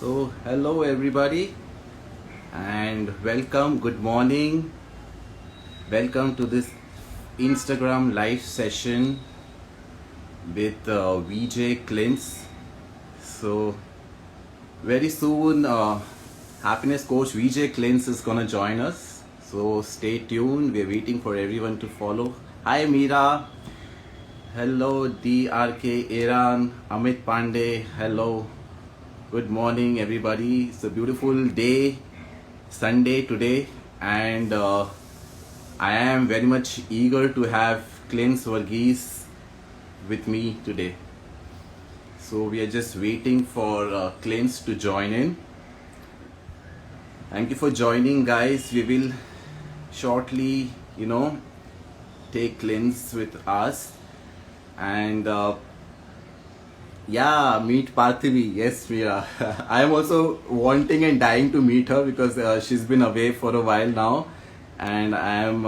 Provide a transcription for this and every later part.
So, hello everybody, and welcome. Good morning. Welcome to this Instagram live session with VJ Clintz. So, very soon, happiness coach VJ Clintz is gonna join us. So, stay tuned. We're waiting for everyone to follow. Hi, Meera. Hello, DRK Iran, Amit Pandey. Hello. Good morning, everybody. It's a beautiful day, Sunday today, and I am very much eager to have Clintz Varghese with me today. So we are just waiting for Clintz to join in. Thank you for joining, guys. We will shortly, take Clintz with us, and yeah, meet Parthivi. Yes, Mira. I am also wanting and dying to meet her because she's been away for a while now, and I am,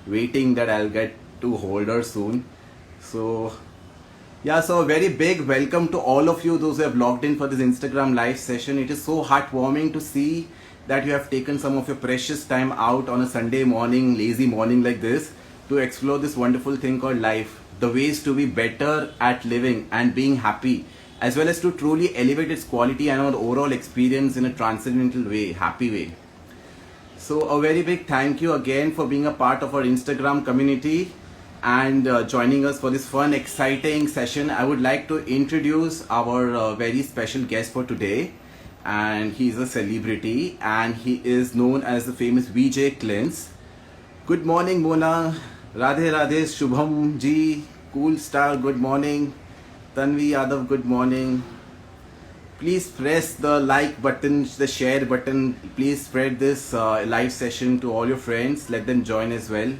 waiting that I'll get to hold her soon. So, yeah, so a very big welcome to all of you, those who have logged in for this Instagram live session. It is so heartwarming to see that you have taken some of your precious time out on a Sunday morning, lazy morning like this, to explore this wonderful thing called life, the ways to be better at living and being happy, as well as to truly elevate its quality and our overall experience in a transcendental way, happy way. So a very big thank you again for being a part of our Instagram community and joining us for this fun, exciting session. I would like to introduce our very special guest for today, and he's a celebrity and he is known as the famous VJ Clintz. Good morning, Mona. Radhe Radhe, Shubham Ji, Cool Star, good morning. Tanvi Yadav, good morning. Please press the like button, the share button. Please spread this live session to all your friends. Let them join as well.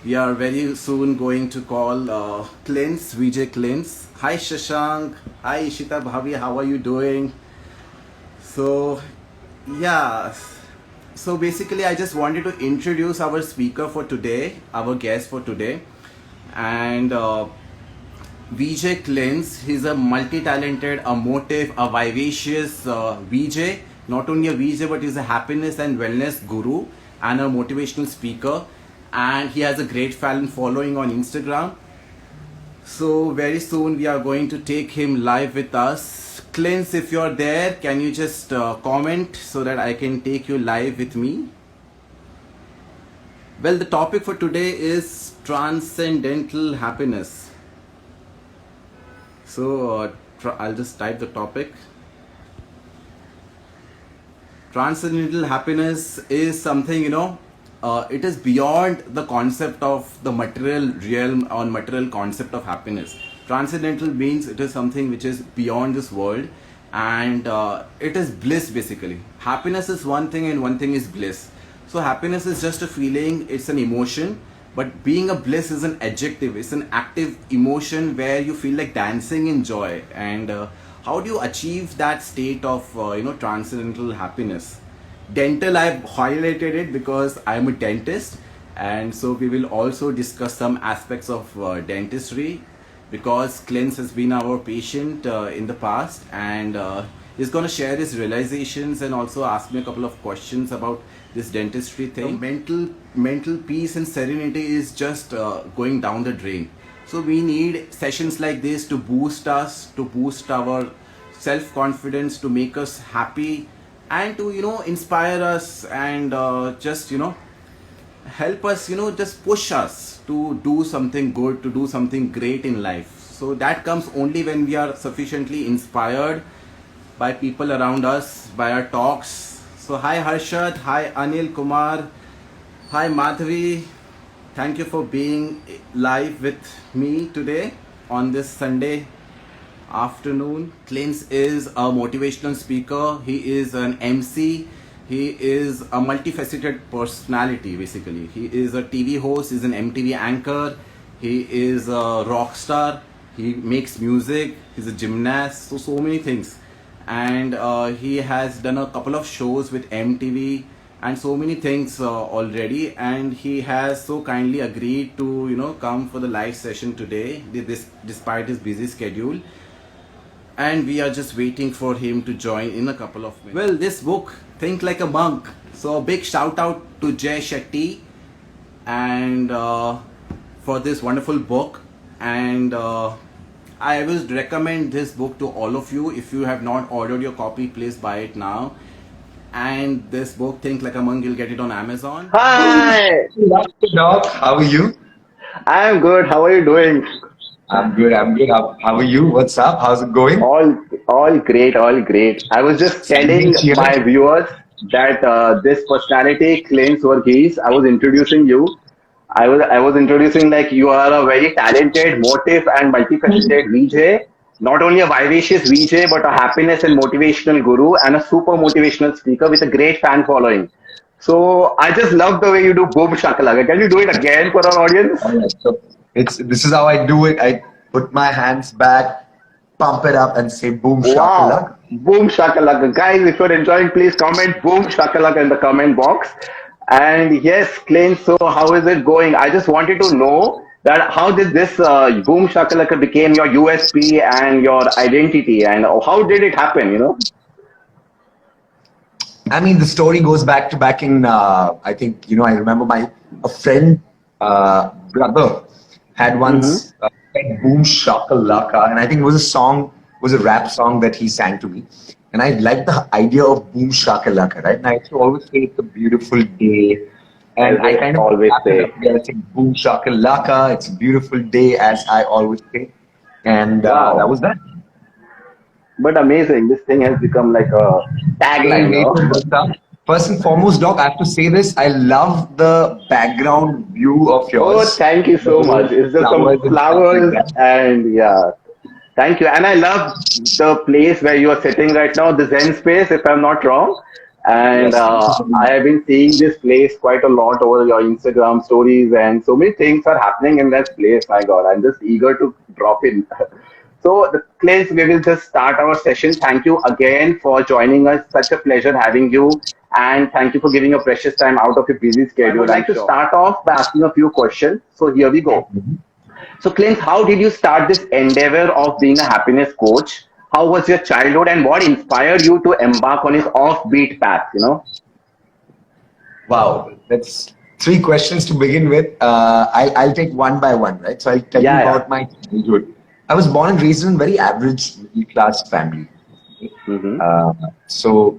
We are very soon going to call Clintz, VJ Clintz. Hi Shashank. Hi Ishita Bhavi. How are you doing? So, yeah. So basically, I just wanted to introduce our speaker for today, our guest for today, and VJ Clintz. He's a multi-talented, a motive, a vivacious VJ. Not only a VJ, but he's a happiness and wellness guru and a motivational speaker. And he has a great fan following on Instagram. So very soon we are going to take him live with us. Clintz, if you're there, can you just comment so that I can take you live with me? Well, the topic for today is transcendental happiness. So I'll just type the topic. Transcendental happiness is something, it is beyond the concept of the material realm or material concept of happiness. Transcendental means it is something which is beyond this world, and it is bliss basically. Happiness is one thing and one thing is bliss. So happiness is just a feeling, it's an emotion, but being a bliss is an adjective, it's an active emotion where you feel like dancing in joy. And how do you achieve that state of transcendental happiness? Dental, I've highlighted it because I'm a dentist, and so we will also discuss some aspects of dentistry, because Clintz has been our patient in the past, and he's going to share his realizations and also ask me a couple of questions about this dentistry thing. Mental peace and serenity is just going down the drain. So we need sessions like this to boost us, to boost our self-confidence, to make us happy, and to inspire us, and just help us, just push us to do something good, to do something great in life. So that comes only when we are sufficiently inspired by people around us, by our talks. So hi Harshad, hi Anil Kumar, hi Madhavi. Thank you for being live with me today on this Sunday afternoon. Clintz is a motivational speaker, he is an MC, he is a multifaceted personality basically. He is a TV host, he's an MTV anchor, he is a rock star, he makes music, he's a gymnast, so many things. And he has done a couple of shows with MTV and so many things already, and he has so kindly agreed to come for the live session today, despite his busy schedule. and we are just waiting for him to join in a couple of minutes. Well, this book, Think Like a Monk. So a big shout out to Jay Shetty and for this wonderful book, and I will recommend this book to all of you. If you have not ordered your copy, please buy it now. And this book, Think Like a Monk, you'll get it on Amazon. Hi, Doc, how are you? I'm good. How are you doing? I'm good. I'm good. How are you? What's up? How's it going? All great, all great. I was just telling Cheers. my viewers that this personality claims Varghese. I was introducing you. I was introducing like you are a very talented, motive and multifaceted VJ. Not only a vivacious VJ, but a happiness and motivational guru and a super motivational speaker with a great fan following. So I just love the way you do boom shakalaka. Can you do it again for our audience? All right. So this is how I do it. I put my hands back, pump it up, and say boom Wow. shakalaka. Boom shakalaka. Guys, if you're enjoying, please comment boom shakalaka in the comment box. And yes, Clint, so how is it going? I just wanted to know that how did this boom shakalaka became your USP and your identity, and how did it happen, you know? I mean, the story goes back in. I think I remember my a friend brother had Mm-hmm. once said "Boom Shakalaka," and I think it was a song, was a rap song that he sang to me, and I liked the idea of "Boom Shakalaka," right? And I used to always say it's a beautiful day, and I kind of Always wrapped it say. up there. I said "Boom Shakalaka," it's a beautiful day, as I always say, and that Wow. was that. But amazing. This thing has become like a Hey, tagline, hey, you know? first and foremost, Doc, I have to say this. I love the background view of Oh, yours. thank you The so whole much. It's just some flowers and stuff like flowers that. and yeah. Thank you. And I love the place where you are sitting right now, the Zen space, if I'm not wrong. And Yes, thank you so I much. have been seeing this place quite a lot over your Instagram stories, and so many things are happening in that place. My God, I'm just eager to drop in. So, the place we will just start our session. Thank you again for joining us. Such a pleasure having you. And thank you for giving your precious time out of your busy schedule. I would like to start off by asking a few questions. So, here we go. So, Clint, how did you start this endeavor of being a happiness coach? How was your childhood and what inspired you to embark on this offbeat path? You know? Wow, that's three questions to begin with. I'll take one by one, right? So I'll tell you Yeah, yeah. about my childhood. I was born and raised in a very average middle class family. Mm-hmm. Uh, so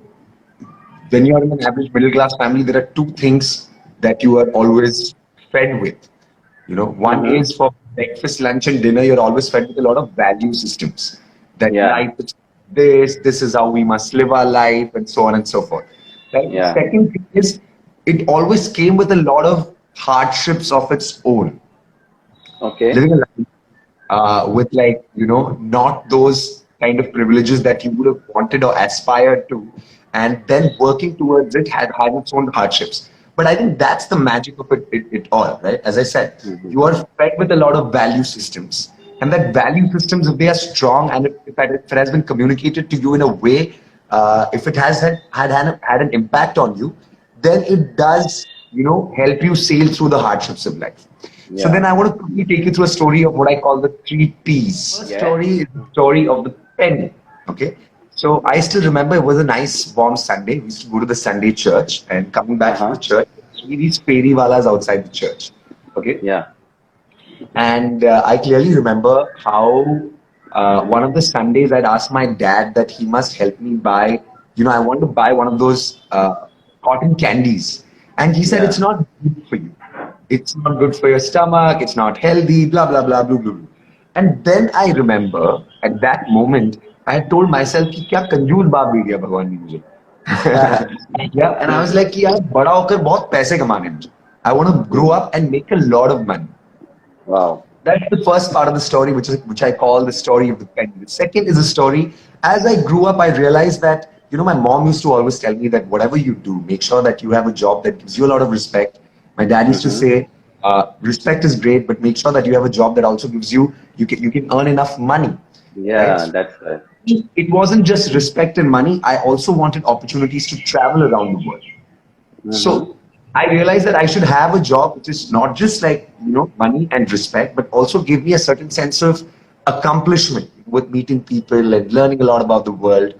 when you are in an average middle class family, there are two things that you are always fed with. One Mm-hmm. is for breakfast, lunch, and dinner, you're always fed with a lot of value systems. That Yeah, life is this is how we must live our life, and so on and so forth. Right? The yeah. second thing is it always came with a lot of hardships of its own. Okay. Living a life with not those kind of privileges that you would have wanted or aspired to, and then working towards it had its own hardships. But I think that's the magic of it all, right? As I said, Mm-hmm. you are fed with a lot of value systems, and that value systems, if they are strong and if it has been communicated to you in a way, if it has had an impact on you, then it does help you sail through the hardships of life. So Yeah. then I want to quickly take you through a story of what I call the three P's. First Yeah. story is the story of the penny. Okay. So I still remember it was a nice warm Sunday. We used to go to the Sunday church, and coming back from the Uh-huh. church, see these fairy walas outside the church. Okay. Yeah. And I clearly remember how one of the Sundays I'd asked my dad that he must help me buy, I want to buy one of those cotton candies. And he said, Yeah. it's not good for you. It's not good for your stomach. It's not healthy, blah, blah, blah, blah, blah, blah. And then I remember at that moment, I had told myself, कि क्या कंजूस बाप दे दिया भगवान ने मुझे. Yeah, and I was like, कि यार बड़ा होकर बहुत पैसे कमाने हैं मुझे. I want to grow Mm. up and make a lot of money. Wow. That's the first part of the story, which I call the story of the penny. The second is a story. As I grew up, I realized that my mom used to always tell me that whatever you do, make sure that you have a job that gives you a lot of respect. My dad used to Mm-hmm. say, respect is great, but make sure that you have a job that also gives you can earn enough money, right? Yeah, that's right. It wasn't just respect and money. I also wanted opportunities to travel around the world. Mm-hmm. So I realized that I should have a job which is not just like money and respect, but also give me a certain sense of accomplishment. with meeting people and learning a lot about the world.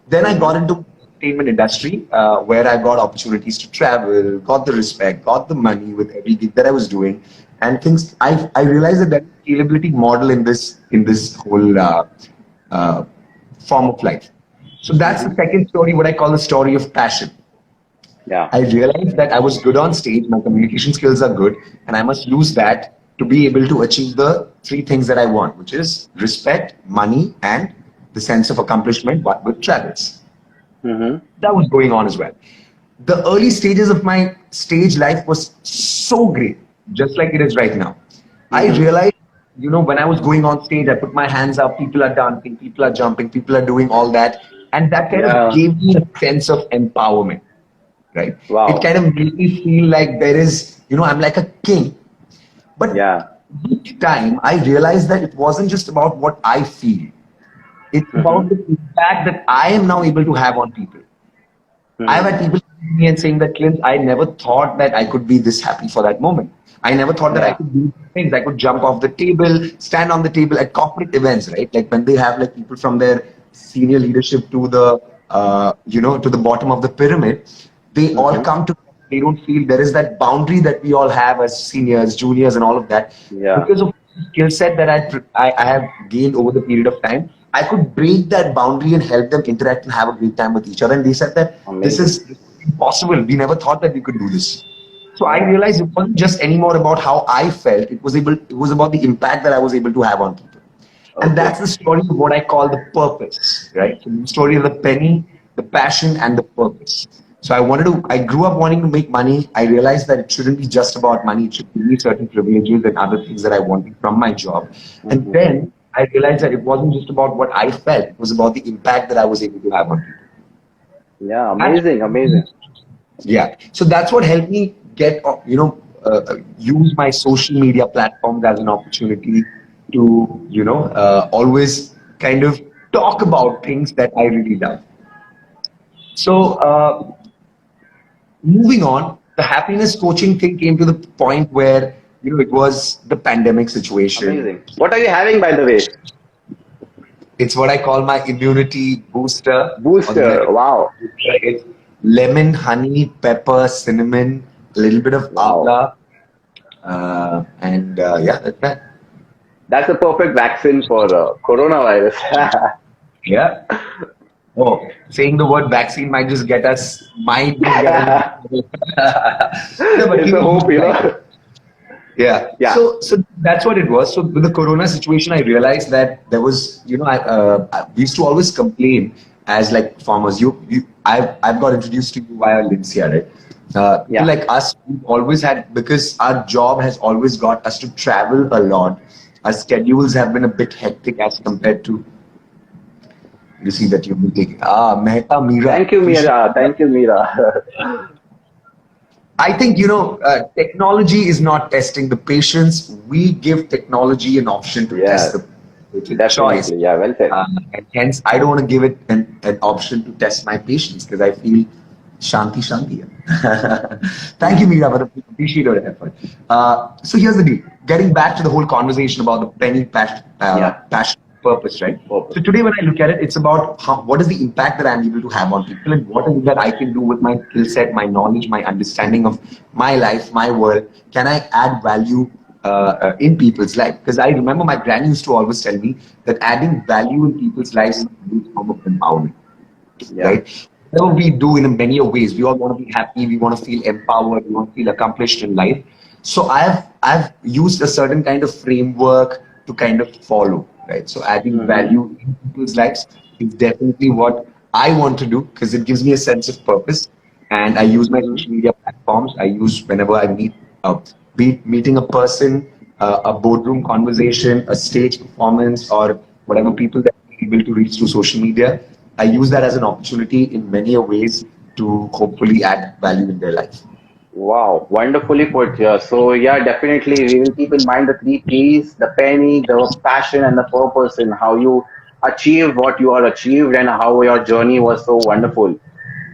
Then I got into entertainment industry where I got opportunities to travel, got the respect, got the money with every gig that I was doing, and things. I realized that scalability model in this whole uh, form of life. So that's the second story, what I call the story of passion. Yeah. I realized that I was good on stage, my communication skills are good, and I must use that to be able to achieve the three things that I want, which is respect, money, and the sense of accomplishment, but with travels. Mm-hmm. That was going on as well. The early stages of my stage life was so great, just like it is right now. I realized, when I was going on stage, I put my hands up, people are dancing, people are jumping, people are doing all that. And that kind of Yeah. gave me a sense of empowerment, right? It Wow. kind of made me feel like there is, I'm like a king. But Yeah. each time I realized that it wasn't just about what I feel, it's about Mm-hmm. the impact that I am now able to have on people. I've Mm-hmm. had people coming to me and saying that, Clint, I never thought that I could be this happy for that moment. I never thought that I Yeah. could do things. I could jump off the table, stand on the table at corporate events, right? Like when they have like people from their senior leadership to the, to the bottom of the pyramid, they all Mm-hmm. come to. They don't feel there is that boundary that we all have as seniors, juniors, and all of that. Yeah. Because of the skill set that I have gained over the period of time, I could break that boundary and help them interact and have a great time with each other. And they said that this Amazing. is impossible. We never thought that we could do this. So I Yeah. realized it wasn't just anymore about how I felt. It was about the impact that I was able to have on people. And that's Okay. the story of what I call the purpose, right? So the story of the penny, the passion, and the purpose. So I grew up wanting to make money. I realized that it shouldn't be just about money. It should give me certain privileges and other things that I wanted from my job. And Mm-hmm. then I realized that it wasn't just about what I felt. It was about the impact that I was able to have on people. Yeah. That's Amazing. Amazing. yeah. So that's what helped me get, use my social media platforms as an opportunity to, always kind of talk about things that I really love. So, moving on, the happiness coaching thing came to the point where, it was the pandemic situation. Amazing. What are you having, by the way? It's what I call my immunity booster. Or the Booster. Wow. it's lemon, honey, pepper, cinnamon, a little bit of Wow. amla, and yeah, that's that. That's a perfect vaccine for coronavirus. Yeah. Oh, saying the word vaccine might just get us. No, but It's a hope, right? Yeah. Yeah. So that's what it was. So with the Corona situation, I realized that there was, we used to always complain as like farmers. I've got introduced to you via Lincia, right? People Yeah. like us, we've always had, because our job has always got us to travel a lot. Our schedules have been a bit hectic as compared to. You see that you've been taking. Mehta Mira. Thank you, Meera. Thank you, Meera. I think, technology is not testing the patience. We give technology an option to test Yes, the choice. definitely. Yeah, well said. And hence, I don't want to give it an option to test my patience because I feel Shanti Shanti. Thank you, Meera, for the appreciate your effort. So here's the deal. Getting back to the whole conversation about the penny Yeah. passion purpose, right? Purpose. So today when I look at it, it's about what is the impact that I'm able to have on people and what is it that I can do with my skill set, my knowledge, my understanding of my life, my world. Can I add value in people's life? Because I remember my granny used to always tell me that adding value in people's lives is a great form of empowerment, Yeah. right? Whatever we do in many ways, we all want to be happy, we want to feel empowered, we want to feel accomplished in life. So I've used a certain kind of framework to kind of follow, right? So adding value in people's lives is definitely what I want to do because it gives me a sense of purpose. And I use my social media platforms. I use whenever I be it meeting a person, a boardroom conversation, a stage performance, or whatever people that are able to reach through social media. I use that as an opportunity in many ways to hopefully add value in their life. Wow, wonderfully put here. So yeah, definitely we will keep in mind the three P's, the penny, the passion and the purpose and how you achieve what you are achieved and how your journey was so wonderful.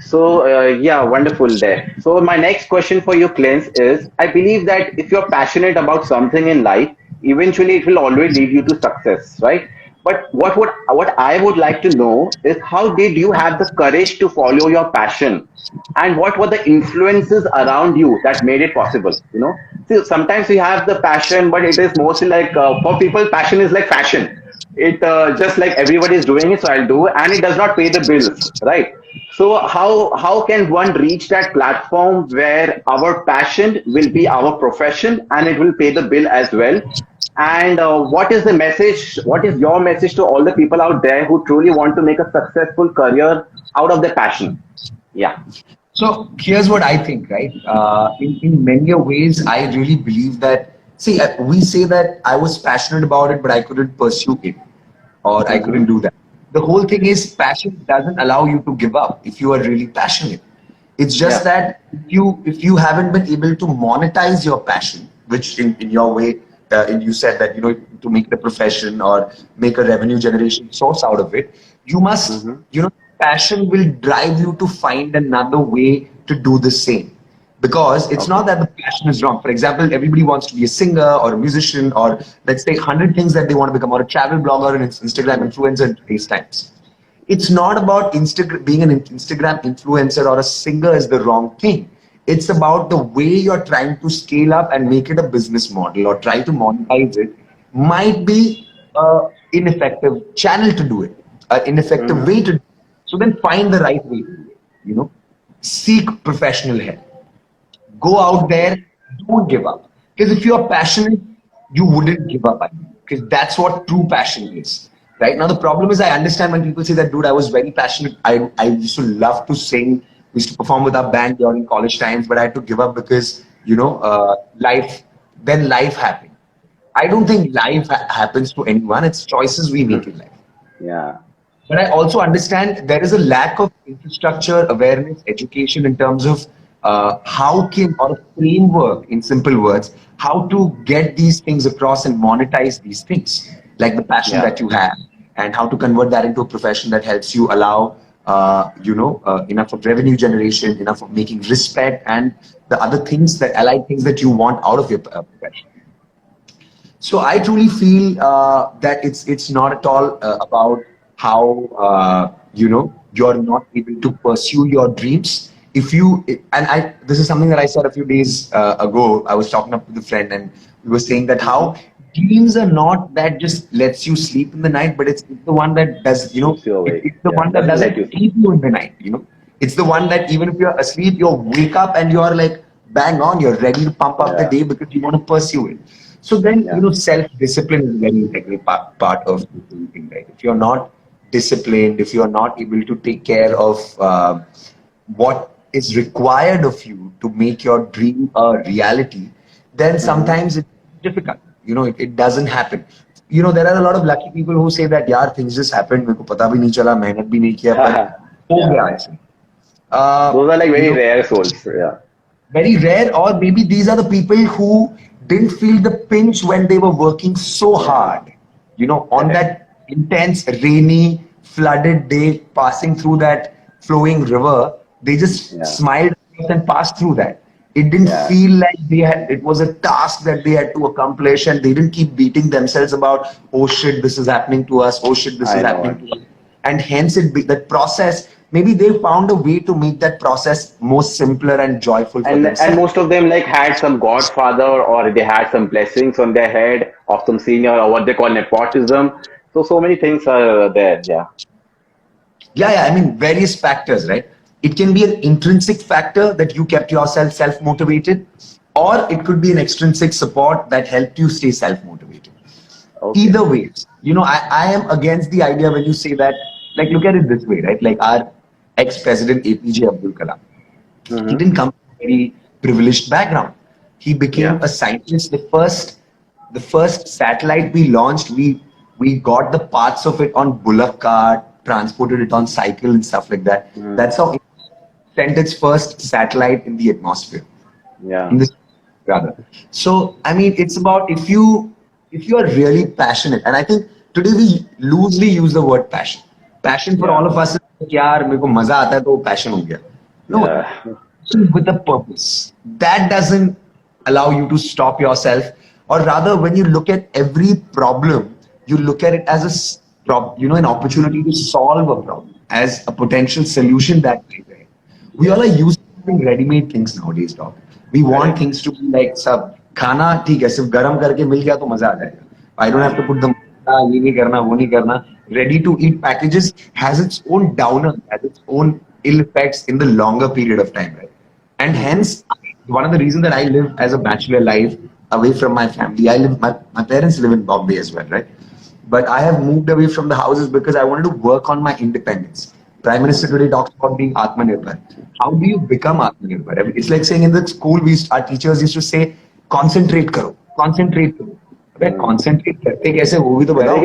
So yeah, wonderful there. So my next question for you, Clint, is I believe that if you're passionate about something in life, eventually it will always lead you to success, right? But what I would like to know is how did you have the courage to follow your passion, and what were the influences around you that made it possible? You know, see, sometimes we have the passion, but it is mostly like for people, passion is like fashion. It just like everybody is doing it, so I'll do, and it does not pay the bills, right? So how can one reach that platform where our passion will be our profession and it will pay the bill as well? And what is the message? What is your message to all the people out there who truly want to make a successful career out of their passion? Yeah. So here's what I think, right? In many ways, I really believe that, see, we say that I was passionate about it, but I couldn't pursue it or I couldn't Mm-hmm. do that. The whole thing is passion doesn't allow you to give up if you are really passionate. It's just Yeah. that if you haven't been able to monetize your passion, which in your way, you said that, to make it a profession or make a revenue generation source out of it, you must, Mm-hmm. passion will drive you to find another way to do the same. Because it's not Okay. that the passion is wrong. For example, everybody wants to be a singer or a musician, or let's say 100 things that they want to become, or a travel blogger or an Instagram influencer in today's times. It's not about being an Instagram influencer or a singer is the wrong thing. It's about the way you're trying to scale up and make it a business model or try to monetize it might be ineffective channel to do it, an ineffective Mm-hmm. way to do it. So then find the right way to do it, seek professional help. Go out Okay. there, don't give up. Because if you're passionate, you wouldn't give up. Because that's what true passion is. Right now, the problem is I understand when people say that, dude, I was very passionate. I used to love to sing. We used to perform with our band during college times, but I had to give up because, life happened. I don't think life happens to anyone. It's choices we make in life. Yeah. But I also understand there is a lack of infrastructure, awareness, education in terms of or a framework, in simple words, how to get these things across and monetize these things, like the passion Yeah. that you have, and how to convert that into a profession that helps you allow, enough of revenue generation, enough of making respect, and the other things that allied things that you want out of your profession. So I truly feel that it's not at all about how you're not able to pursue your dreams. If you and I, this is something that I said a few days ago. I was talking up with a friend, and we were saying that Mm-hmm. how dreams are not that just lets you sleep in the night, but it's the one that does Keeps you awake. it's the Yeah. one that Doesn't let doesn't you sleep. keep you in the night. It's the one that even if you're asleep, you wake up and you're like bang on. You're ready to pump up the Yeah. day because you want to pursue it. So then, Yeah. self-discipline is a very integral part of the whole thing, right? If you're not disciplined, if you're not able to take care of what is required of you to make your dream a reality, then Mm-hmm. sometimes it's difficult. It doesn't happen. There are a lot of lucky people who say that, yaar, things just happened, मेरे को पता भी नहीं चला, मेहनत भी नहीं किया, पर हो Yeah. गया ऐसे. Uh, Those are like you very know, rare souls. Yeah. very rare, or maybe these are the people who didn't feel the pinch when they were working so Yeah. hard, on Correct. that intense rainy flooded day, passing through that flowing river. They just Yeah. smiled and passed through that. It didn't Yeah. feel like it was a task that they had to accomplish, and they didn't keep beating themselves about, oh shit, this is happening to us, oh shit, this is I know happening it. to us. And hence that process, maybe they found a way to make that process more simpler and joyful for And themselves. most of them like had some godfather, or they had some blessings on their head of some senior, or what they call nepotism. So many things are there. Yeah. Yeah, I mean, various factors, right? It can be an intrinsic factor that you kept yourself self-motivated, or it could be an extrinsic support that helped you stay self-motivated. Okay. Either ways, I am against the idea when you say that, like, look at it this way, right? Like our ex-president APJ Abdul Kalam, he Mm-hmm. didn't come from a very privileged background. He became Yeah. a scientist. The first satellite we launched, we got the parts of it on bullock cart, transported it on cycle and stuff like that. Mm. That's how it sent its first satellite in the atmosphere, Yeah. in this rather. So I mean, it's about if you are really passionate, and I think today we loosely use the word passion. Passion for all Yeah. of us is like, यार मेरे को मजा आता है तो passion हो गया. No, Yeah. with a purpose. That doesn't allow you to stop yourself, or rather, when you look at every problem, you look at it as an opportunity to solve a problem as a potential solution that way. Right? We all are used to having ready-made things nowadays, dog. We want things to be like सब खाना ठीक है सिर्फ गरम करके मिल गया तो मजा आ जाएगा. I don't have to put the ये नहीं करना वो नहीं करना. Ready to eat packages has its own downer, has its own ill effects in the longer period of time, right? And hence, one of the reasons that I live as a bachelor life away from my family, my parents live in Bombay as well, right? But I have moved away from the houses because I wanted to work on my independence. Prime Minister today talks about being Atmanirbhar. How do you become Atmanirbhar? I mean, it's like saying in the school, our teachers used to say, concentrate karo, concentrate karo. अबे concentrate करते कैसे वो भी तो बताओ.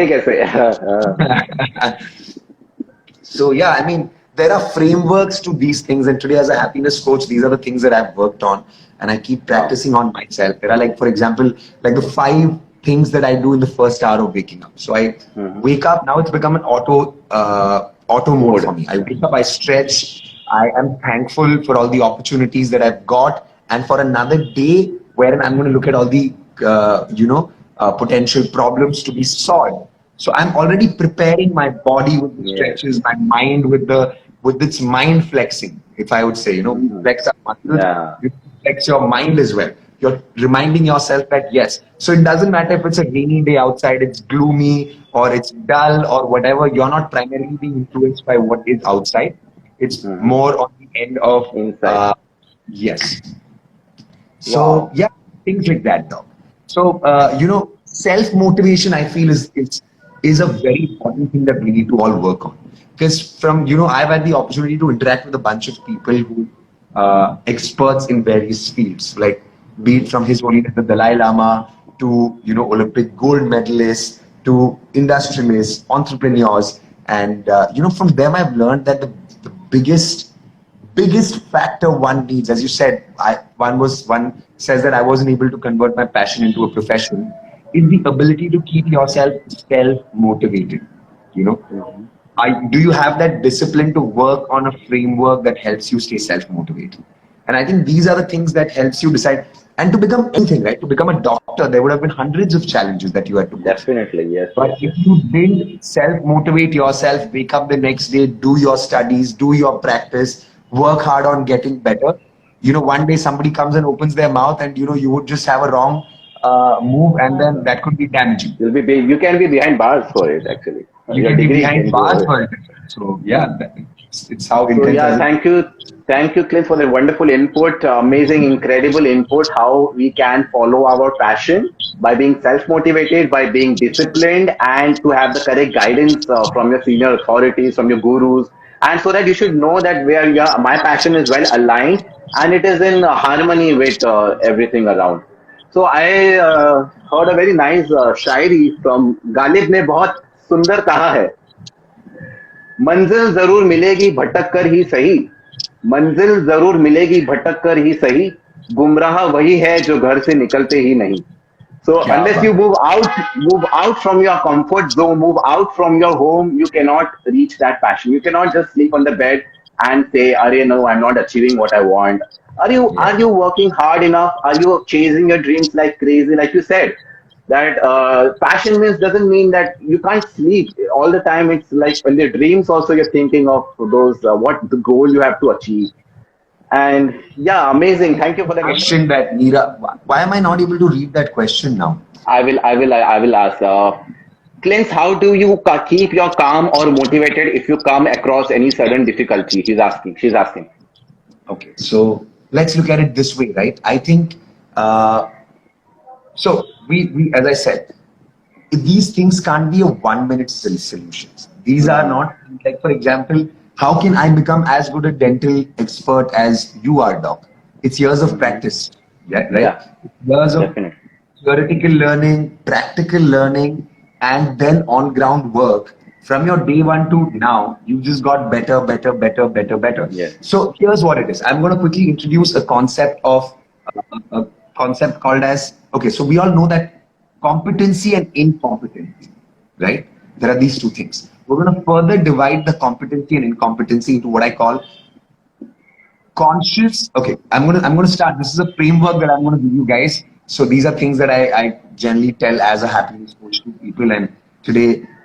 So yeah, I mean, there are frameworks to these things, and today as a happiness coach, these are the things that I've worked on, and I keep practicing on myself. There are like, for example, like the 5 things that I do in the first hour of waking up. So I wake up, now it's become an auto mode for me. I wake up, I stretch, I am thankful for all the opportunities that I've got, and for another day wherein I'm going to look at all the, potential problems to be solved. So I'm already preparing my body with the stretches, my mind with its mind flexing, if I would say, flex up muscles, you flex your mind as well. You're reminding yourself that yes. So it doesn't matter if it's a rainy day outside, it's gloomy or it's dull or whatever. You're not primarily being influenced by what is outside. It's more on the end of inside. Yes. So yeah, things like that, though. So self-motivation, I feel is a very important thing that we need to all work on. Because I've had the opportunity to interact with a bunch of people who experts in various fields, like be it from His Holiness the Dalai Lama to Olympic gold medalists to industrialists, entrepreneurs, and from them I've learned that the biggest factor one needs, as you said, one says that I wasn't able to convert my passion into a profession, is the ability to keep yourself self-motivated. Do you have that discipline to work on a framework that helps you stay self-motivated? And I think these are the things that helps you decide. And to become anything, right? To become a doctor, there would have been hundreds of challenges that you had to go. Definitely, yes. But if you didn't self-motivate yourself, wake up the next day, do your studies, do your practice, work hard on getting better, one day somebody comes and opens their mouth and, you would just have a wrong move, and then that could be damaging. You can be behind bars for it, actually. You can be behind bars for it. So yeah, it's how. So yeah, thank you, Clint, for the wonderful input, amazing, incredible input. How we can follow our passion by being self-motivated, by being disciplined, and to have the correct guidance from your senior authorities, from your gurus, and so that you should know that my passion is well aligned and it is in harmony with everything around. So I heard a very nice Shayari from Ghalib ने बहुत सुंदर कहा है, मंजिल जरूर मिलेगी भटक कर ही सही, मंजिल जरूर मिलेगी भटक कर ही सही, गुमराह वही है जो घर से निकलते ही नहीं. So unless you move out from your comfort zone, move out from your home, you cannot reach that passion. You cannot just sleep on the bed and say, "Arey, no, I'm not achieving what I want." Are you working hard enough? Are you chasing your dreams like crazy? Like you said, that passion doesn't mean that you can't sleep all the time. It's like when your dreams also you're thinking of those what the goal you have to achieve. And yeah, amazing. Thank you for the question. That Neera, why am I not able to read that question now? I will ask. Clint, how do you keep your calm or motivated if you come across any sudden difficulty? She's asking. Okay, so let's look at it this way, right? I think so. We as I said, these things can't be a 1-minute solutions. These are not like, for example, how can I become as good a dental expert as you are, doc? It's years of practice, right? Yeah, years of theoretical learning, practical learning, and then on-ground work. From your day one to now, you just got better. Yes. So here's what it is. I'm going to quickly introduce a concept of a concept called as, okay, so we all know that competency and incompetency, right? There are these two things. We're going to further divide the competency and incompetency into what I call conscious. Okay, I'm going to start. This is a framework that I'm going to give you guys. So these are things that I generally tell as a happiness coach to people. And today,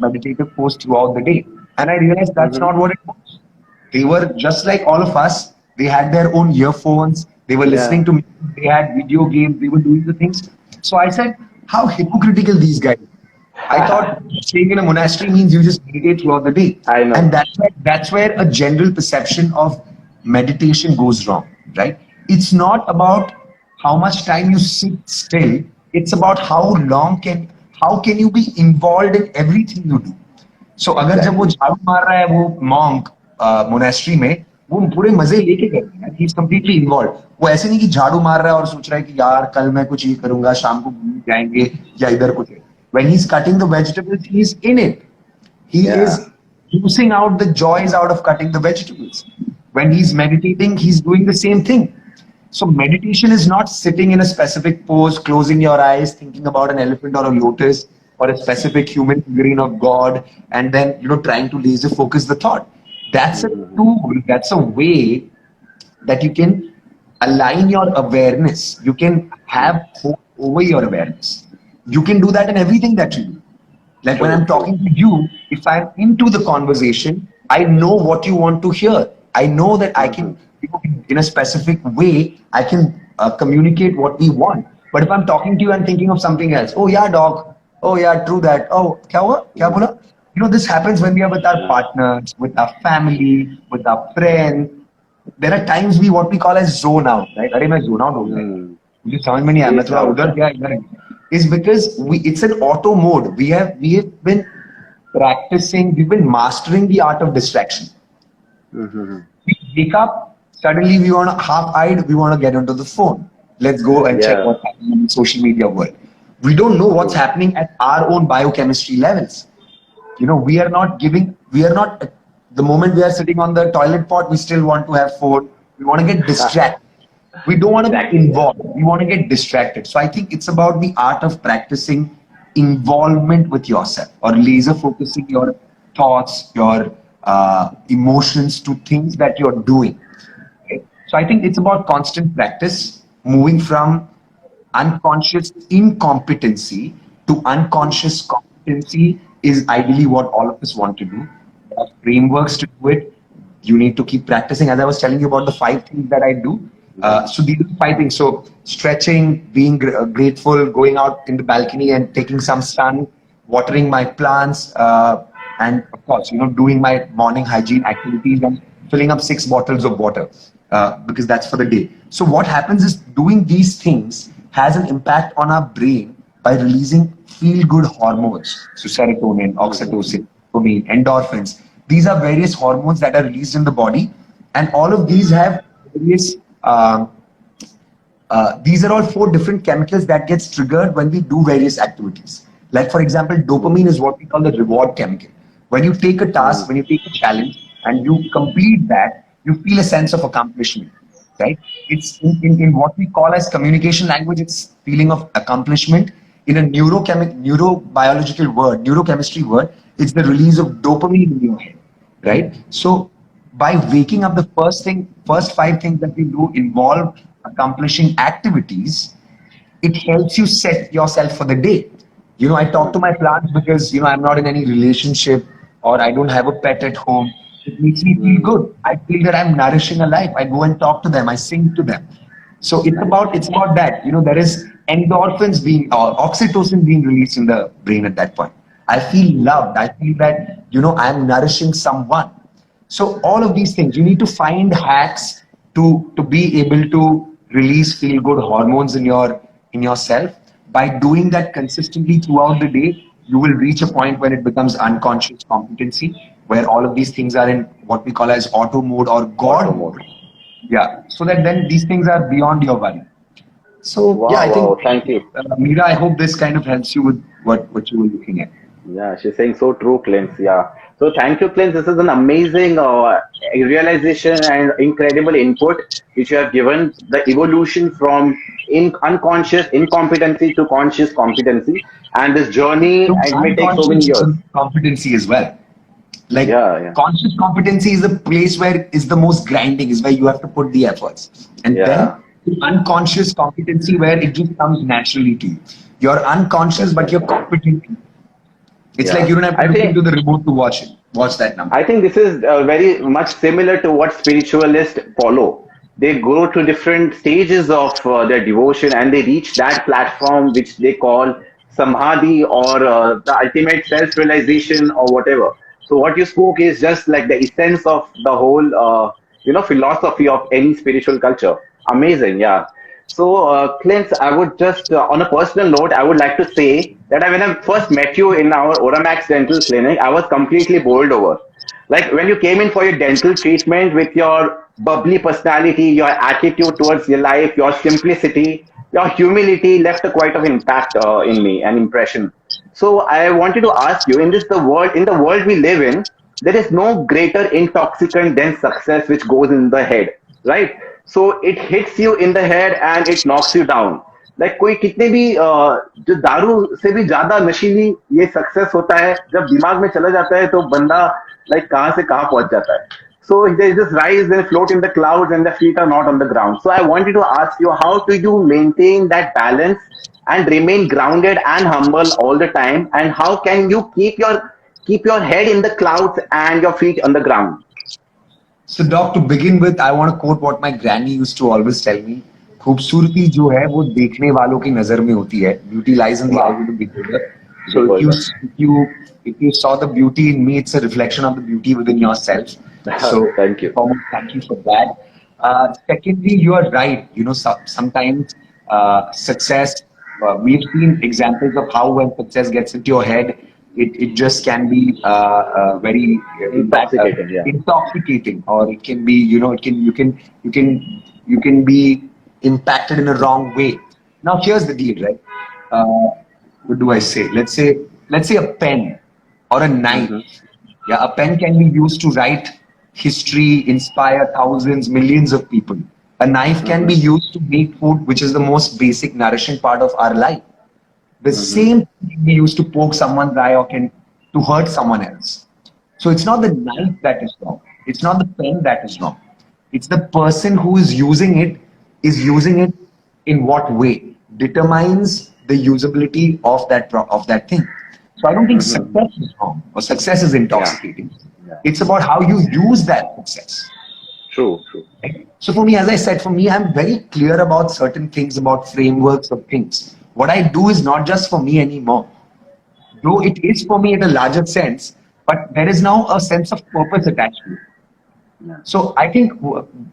meditative pose throughout the day. And I realized that's Mm-hmm. not what it was. They were just like all of us. They had their own earphones. They were listening Yeah. to music. They had video games. They were doing the things. So I said, how hypocritical these guys. I thought staying in a monastery means you just meditate throughout the day, I know. and that's where a general perception of meditation goes wrong, right? It's not about how much time you sit still. It's about how can you be involved in everything you do. सो अगर जब वो Exactly. झाड़ू मार रहा है वो monk monastery में वो पूरे मजे लेके कर रहा है ही इज कंप्लीटली इन्वॉल्व वो ऐसे नहीं कि झाड़ू मार रहा है और सोच रहा है कि यार कल मैं कुछ ये करूंगा शाम को घूमने जाएंगे या इधर कुछ when he's cutting the vegetables he is in it he is Yeah. juicing out the joys out of cutting the vegetables when he's meditating he's doing the same thing so meditation is not sitting in a specific pose, closing your eyes, thinking about an elephant or a lotus or a specific human figurine of God, and then trying to laser focus the thought. That's a Mm-hmm. tool. That's a way that you can align your awareness. You can have hope over your awareness. You can do that in everything that you do. Like when True. I'm True. talking to you, if I'm into the conversation, I know what you want to hear. I know that I Mm-hmm. can, in a specific way, I can communicate what we want. But if I'm talking to you and thinking of something else, oh yeah, dog. Oh yeah, true that. Oh, kya hua? Kya bola? This happens when we are with our Yeah. partners, with our family, with our friends. There are times we what we call as zone out, right? अरे मैं zone out हो गया Mm. मुझे समझ में नहीं आया मैं Spaced थोड़ा out. उधर गया इधर गया is because it's an auto mode we have been practicing we've been mastering the art of distraction Mm-hmm. we wake up suddenly we want to half-eyed we want to get onto the phone let's go and check Yeah. what's happening in the social media world we don't know what's True. happening at our own biochemistry levels we are not the moment we are sitting on the toilet pot we still want to have phone we want to get distracted we don't want to be Exactly. involved we want to get distracted so I think it's about the art of practicing involvement with yourself or laser focusing your thoughts your emotions to things that you're doing okay? So I think it's about constant practice moving from unconscious incompetency to unconscious competency is ideally what all of us want to do. There are frameworks to do it. You need to keep practicing. As I was telling you about the 5 things that I do. So these are the 5 things. So stretching, being grateful, going out in the balcony and taking some sun, watering my plants, and of course, doing my morning hygiene activities and filling up 6 bottles of water because that's for the day. So what happens is doing these things has an impact on our brain by releasing feel-good hormones, so serotonin, oxytocin, dopamine, endorphins. These are various hormones that are released in the body, and all of these have various. These are all 4 different chemicals that gets triggered when we do various activities. Like for example, dopamine is what we call the reward chemical. When you take a task, when you take a challenge, and you complete that, you feel a sense of accomplishment, right? It's in what we call as communication language, it's feeling of accomplishment. In a neurobiological word, neurochemistry word, it's the release of dopamine in your head, right? So by waking up, the first 5 things that we do involve accomplishing activities. It helps you set yourself for the day. I talk to my plants because I'm not in any relationship or I don't have a pet at home. It makes me feel good. I feel that I'm nourishing a life. I go and talk to them. I sing to them. So it's about that. There is endorphins being or oxytocin being released in the brain at that point. I feel loved. I feel that I'm nourishing someone. So all of these things, you need to find hacks to be able to release feel good hormones in yourself. By doing that consistently throughout the day, you will reach a point where it becomes unconscious competency, where all of these things are in what we call as auto mode or God Auto mode. mode. Yeah, so that then these things are beyond your worry. So yeah, Wow. I think Wow. Thank you. Meera, I hope this kind of helps you with what you were looking at. Yeah, she's saying so true, Clint. Yeah. So thank you, Clint. This is an amazing realization and incredible input which you have given. The evolution from unconscious incompetency to conscious competency, and this journey To it may take so many unconscious years. competency as well. Like Yeah, yeah, conscious competency is the place where is the most grinding, is where you have to put the efforts. And yeah. then unconscious competency where it just comes naturally to you. You're unconscious, but you're competent. It's Yeah. like you don't have to I look think into the remote to watch that number. I think this is very much similar to what spiritualists follow. They go to different stages of their devotion and they reach that platform which they call samadhi or the ultimate self realization or whatever. So, what you spoke is just like the essence of the whole, philosophy of any spiritual culture. Amazing, yeah. So, Clint, I would just, on a personal note, I would like to say that when I first met you in our Oramax Dental Clinic, I was completely bowled over. Like when you came in for your dental treatment with your bubbly personality, your attitude towards your life, your simplicity, your humility left a quite of impact in me, an impression. So I wanted to ask you, in the world we live in, there is no greater intoxicant than success which goes in the head, right? So it hits you in the head and it knocks you down. Like कोई कितने भी जो दारू से भी ज्यादा नशीली ये सक्सेस होता है जब दिमाग में चला जाता है तो बंदा लाइक कहाँ से कहाँ पहुंच जाता है. So they just rise and float in the clouds and their feet are not on the ground. So I wanted to ask you, how do you maintain that balance and remain grounded and humble all the time? And how can you keep your head in the clouds and your feet on the ground? So, Doc, to begin with, I want to quote what my granny used to always tell me. खूबसूरती जो है वो देखने वालों की नजर में होती है. Beauty lies in the eye of the beholder. So if you saw the beauty in me, it's a reflection of the beauty within yourself. So Thank you. thank you for that. Secondly, you are right. You know, sometimes success. We've seen examples of how when success gets into your head, it just can be very Intoxicating, yeah. intoxicating, or it can be, you can be impacted in a wrong way. Now here's the deal, right? What do I say? Let's say a pen or a knife. Yeah, a pen can be used to write history, inspire thousands, millions of people. A knife can be used to make food, which is the most basic, nourishing part of our life. The same thing can be used to poke someone's eye or to hurt someone else. So it's not the knife that is wrong. It's not the pen that is wrong. It's the person who is using it in what way determines the usability of that thing. So I don't think success is wrong or success is intoxicating. Yeah. It's about how you use that success. True. Right? So for me, as I said, I'm very clear about certain things, about frameworks of things. What I do is not just for me anymore. Though it is for me in a larger sense, but there is now a sense of purpose attached to it. Yeah. So I think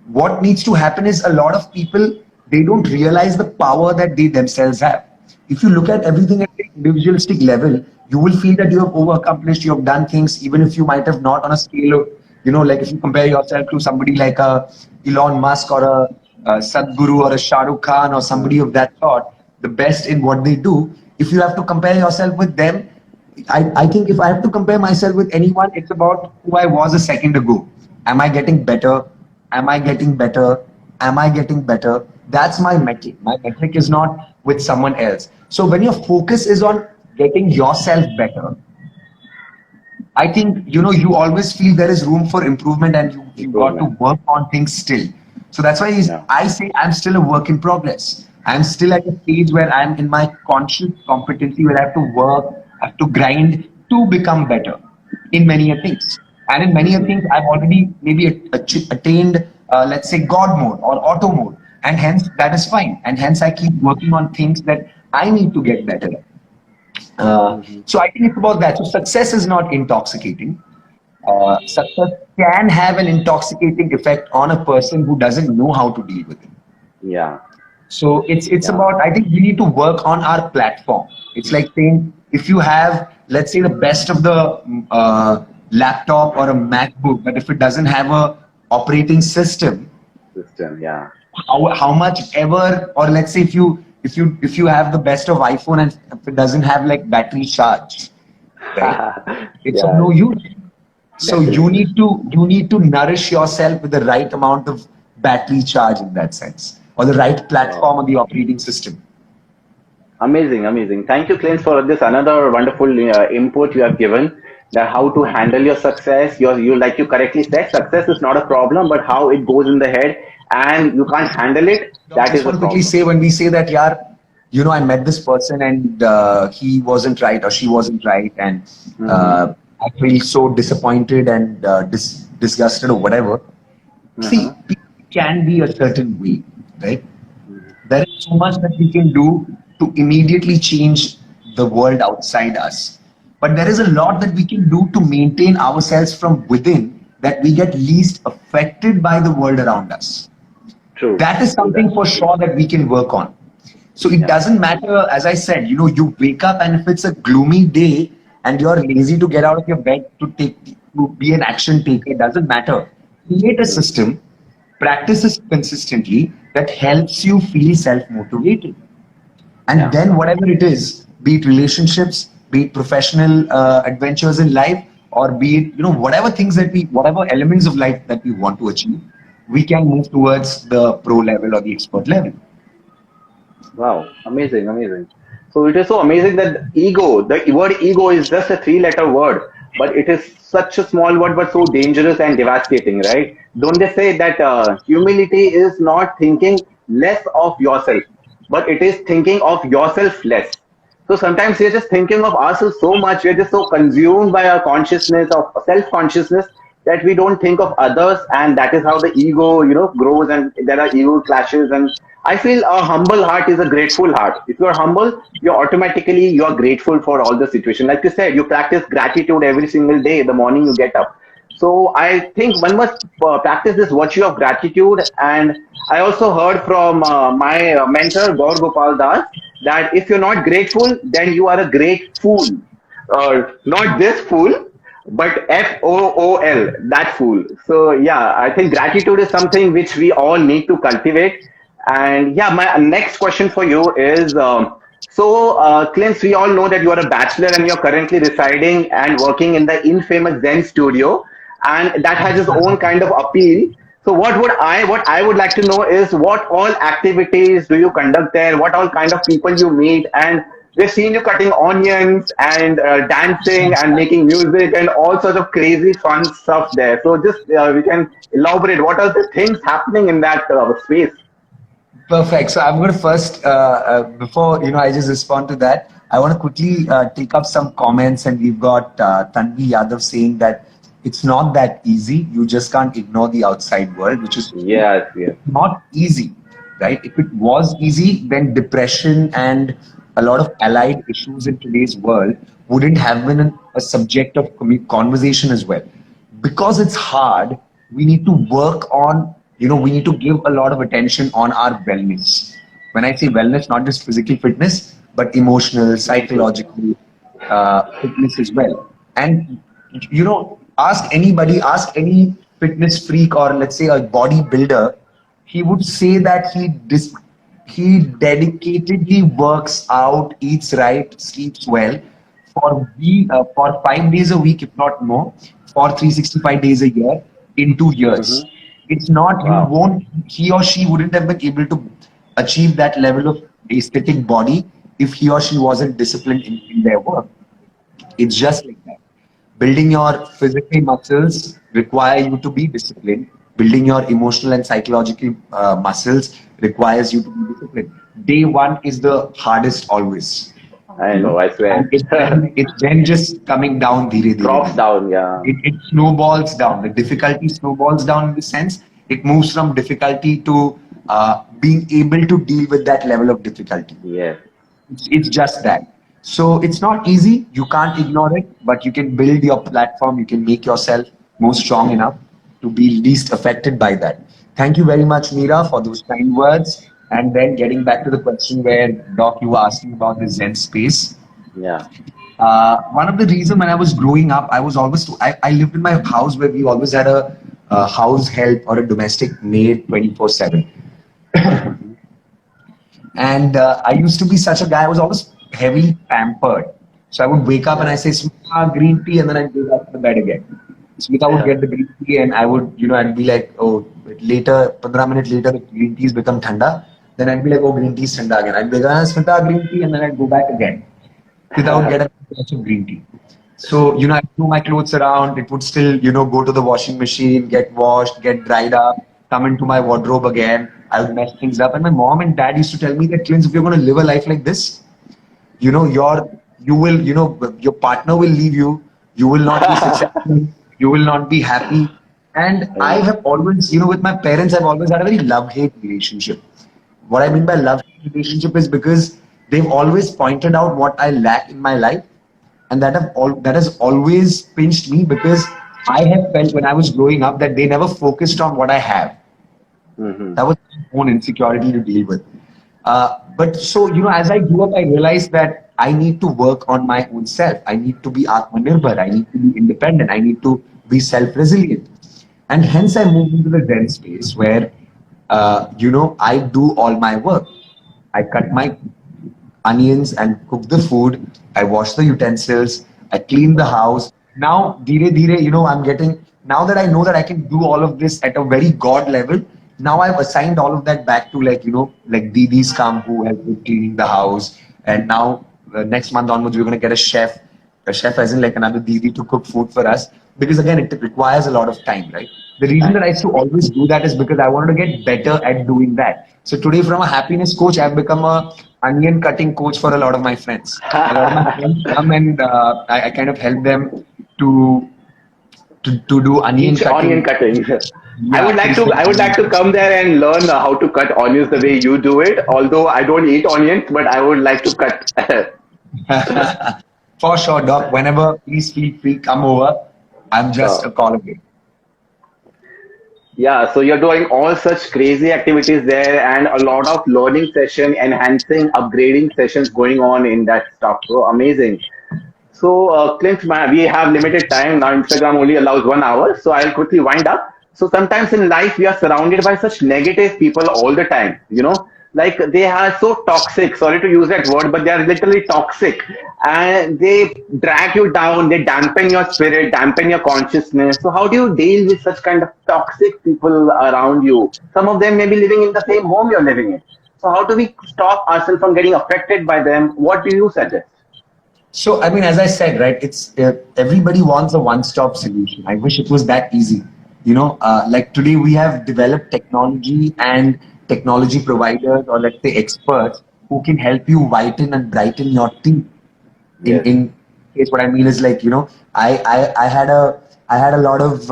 what needs to happen is a lot of people, they don't realize the power that they themselves have. If you look at everything at the individualistic level, you will feel that you have overaccomplished, you have done things, even if you might have not on a scale of, like if you compare yourself to somebody like a Elon Musk or a Sadhguru or a Shah Rukh Khan or somebody of that sort, the best in what they do, if you have to compare yourself with them, I think if I have to compare myself with anyone, it's about who I was a second ago. Am I getting better? Am I getting better? Am I getting better? That's my metric. My metric is not with someone else. So when your focus is on getting yourself better, I think, you always feel there is room for improvement and you've got to work on things still. So that's why I say I'm still a work in progress. I'm still at a stage where I'm in my conscious competency where I have to work, I have to grind to become better in many things. And in many things, I've already maybe attained, let's say, God mode or auto mode. And hence, that is fine. And hence, I keep working on things that I need to get better at. So I think it's about that. So success is not intoxicating. Success can have an intoxicating effect on a person who doesn't know how to deal with it. Yeah. So it's about, I think we need to work on our platform. It's like saying, if you have, let's say, the best of the laptop or a MacBook, but if it doesn't have a operating system, Yeah. how much ever, or let's say if you have the best of iPhone and if it doesn't have like battery charge, right? It's of no use. So you need to nourish yourself with the right amount of battery charge in that sense, or the right platform or the operating system. Amazing. Thank you, Clint, for this another wonderful input you have given. That how to handle your success. You like you correctly said, success is not a problem, but how it goes in the head and you can't handle it. That is I just want a to quickly problem. say, when we say that, I met this person and he wasn't right or she wasn't right, and I feel so disappointed and disgusted or whatever. See, people can be a certain way, right? There is so much that we can do to immediately change the world outside us. But there is a lot that we can do to maintain ourselves from within, that we get least affected by the world around us. True. That is something for sure that we can work on. So it doesn't matter, as I said, you wake up and if it's a gloomy day and you're lazy to get out of your bed to be an action taker, it doesn't matter. Create a system, practice it consistently that helps you feel self-motivated. And then whatever it is, be it relationships, be it professional adventures in life, or be it, whatever elements of life that we want to achieve, we can move towards the pro level or the expert level. Wow, amazing, amazing. So it is so amazing that ego, the word ego is just a three-letter word, but it is such a small word, but so dangerous and devastating, right? Don't they say that humility is not thinking less of yourself, but it is thinking of yourself less. So sometimes we're just thinking of ourselves so much, we're just so consumed by our consciousness of self-consciousness that we don't think of others, and that is how the ego, grows, and there are ego clashes. And I feel a humble heart is a grateful heart. If you're humble, you're grateful for all the situation. Like you said, you practice gratitude every single day, the morning you get up. So I think one must practice this virtue of gratitude. And I also heard from my mentor, Gaur Gopal Das, that if you're not grateful, then you are a great fool. Not this fool, but FOOL, that fool. So yeah, I think gratitude is something which we all need to cultivate. And yeah, my next question for you is, Clint, we all know that you are a bachelor and you're currently residing and working in the infamous Zen studio, and that has its own kind of appeal. So what I would like to know is, what all activities do you conduct there? What all kind of people you meet? And we've seen you cutting onions and dancing and making music and all sorts of crazy fun stuff there. So just we can elaborate, what are the things happening in that space? Perfect. So I'm going to first, before I just respond to that, I want to quickly take up some comments, and we've got Tanvi Yadav saying that it's not that easy. You just can't ignore the outside world, which is Yes, yes. not easy, right? If it was easy, then depression and a lot of allied issues in today's world wouldn't have been a subject of conversation as well. Because it's hard, we need to work on, we need to give a lot of attention on our wellness. When I say wellness, not just physical fitness, but emotional, psychological fitness as well. And, ask any fitness freak, or let's say a bodybuilder, he would say that he dedicatedly works out, eats right, sleeps well for 5 days a week, if not more, for 365 days a year in 2 years. It's not, he or she wouldn't have been able to achieve that level of aesthetic body if he or she wasn't disciplined in their work. It's just like that. Building your physical muscles require you to be disciplined. Building your emotional and psychological muscles requires you to be disciplined. Day one is the hardest always. I know, I swear. And it's then just coming down, drops down, yeah. It snowballs down. The difficulty snowballs down in the sense it moves from difficulty to being able to deal with that level of difficulty. Yes. It's just that. So it's not easy. You can't ignore it, but you can build your platform. You can make yourself more strong enough to be least affected by that. Thank you very much, Meera, for those kind words. And then getting back to the question where, Doc, you were asking about the Zen space. Yeah. One of the reasons when I was growing up, I lived in my house where we always had a house help or a domestic maid 24/7. And I used to be such a guy, I was always heavily pampered. So I would wake up and I say, Smita, green tea, and then I'd go back to the bed again. Smita would get the green tea and I would, I'd be like, oh, later, 15 minutes later, the green teas become thanda. Then I'd be like, oh, green tea is thanda again. I'd be like, Smita, green tea, and then I'd go back again. Without getting a glass of green tea. So, I'd throw my clothes around. It would still, go to the washing machine, get washed, get dried up, come into my wardrobe again. I would mess things up. And my mom and dad used to tell me that, Clint, if you're going to live a life like this, you know, your partner will leave you. You will not be successful. You will not be happy. And I have always, with my parents, I've always had a very love-hate relationship. What I mean by love-hate relationship is because they've always pointed out what I lack in my life, and that has always pinched me because I have felt when I was growing up that they never focused on what I have. That was my own insecurity to deal with. But so, as I grew up, I realized that I need to work on my own self. I need to be Atmanirbhar. I need to be independent. I need to be self-resilient. And hence I moved into the Zen space where, I do all my work. I cut my onions and cook the food. I wash the utensils. I clean the house. Now, dheere dheere, now that I know that I can do all of this at a very God level, now I've assigned all of that back to like Didi's come who help with cleaning the house. And now next month onwards, we're going to get a chef as in like another Didi to cook food for us. Because again, it requires a lot of time, right? The reason that I used to always do that is because I wanted to get better at doing that. So today from a happiness coach, I've become a onion cutting coach for a lot of my friends. A lot of my friends come and I kind of help them to do onion Teach cutting. onion cutting. Yeah, I would like to come there and learn how to cut onions the way you do it. Although I don't eat onions, but I would like to cut. For sure, Doc. Whenever, please feel free, come over. I'm just Sure. a call away. Yeah, so you're doing all such crazy activities there and a lot of learning session, enhancing, upgrading sessions going on in that stuff. So amazing. So, Clint, we have limited time now. Instagram only allows 1 hour, so I'll quickly wind up. So sometimes in life we are surrounded by such negative people all the time. Like they are so toxic. Sorry to use that word, but they are literally toxic, and they drag you down. They dampen your spirit, dampen your consciousness. So how do you deal with such kind of toxic people around you? Some of them may be living in the same home you're living in. So how do we stop ourselves from getting affected by them? What do you suggest? So, I mean, as I said, right, it's everybody wants a one-stop solution. I wish it was that easy. Like today we have developed technology and technology providers or let's say experts who can help you whiten and brighten your teeth. In Yes. in case, what I mean is like I had a lot of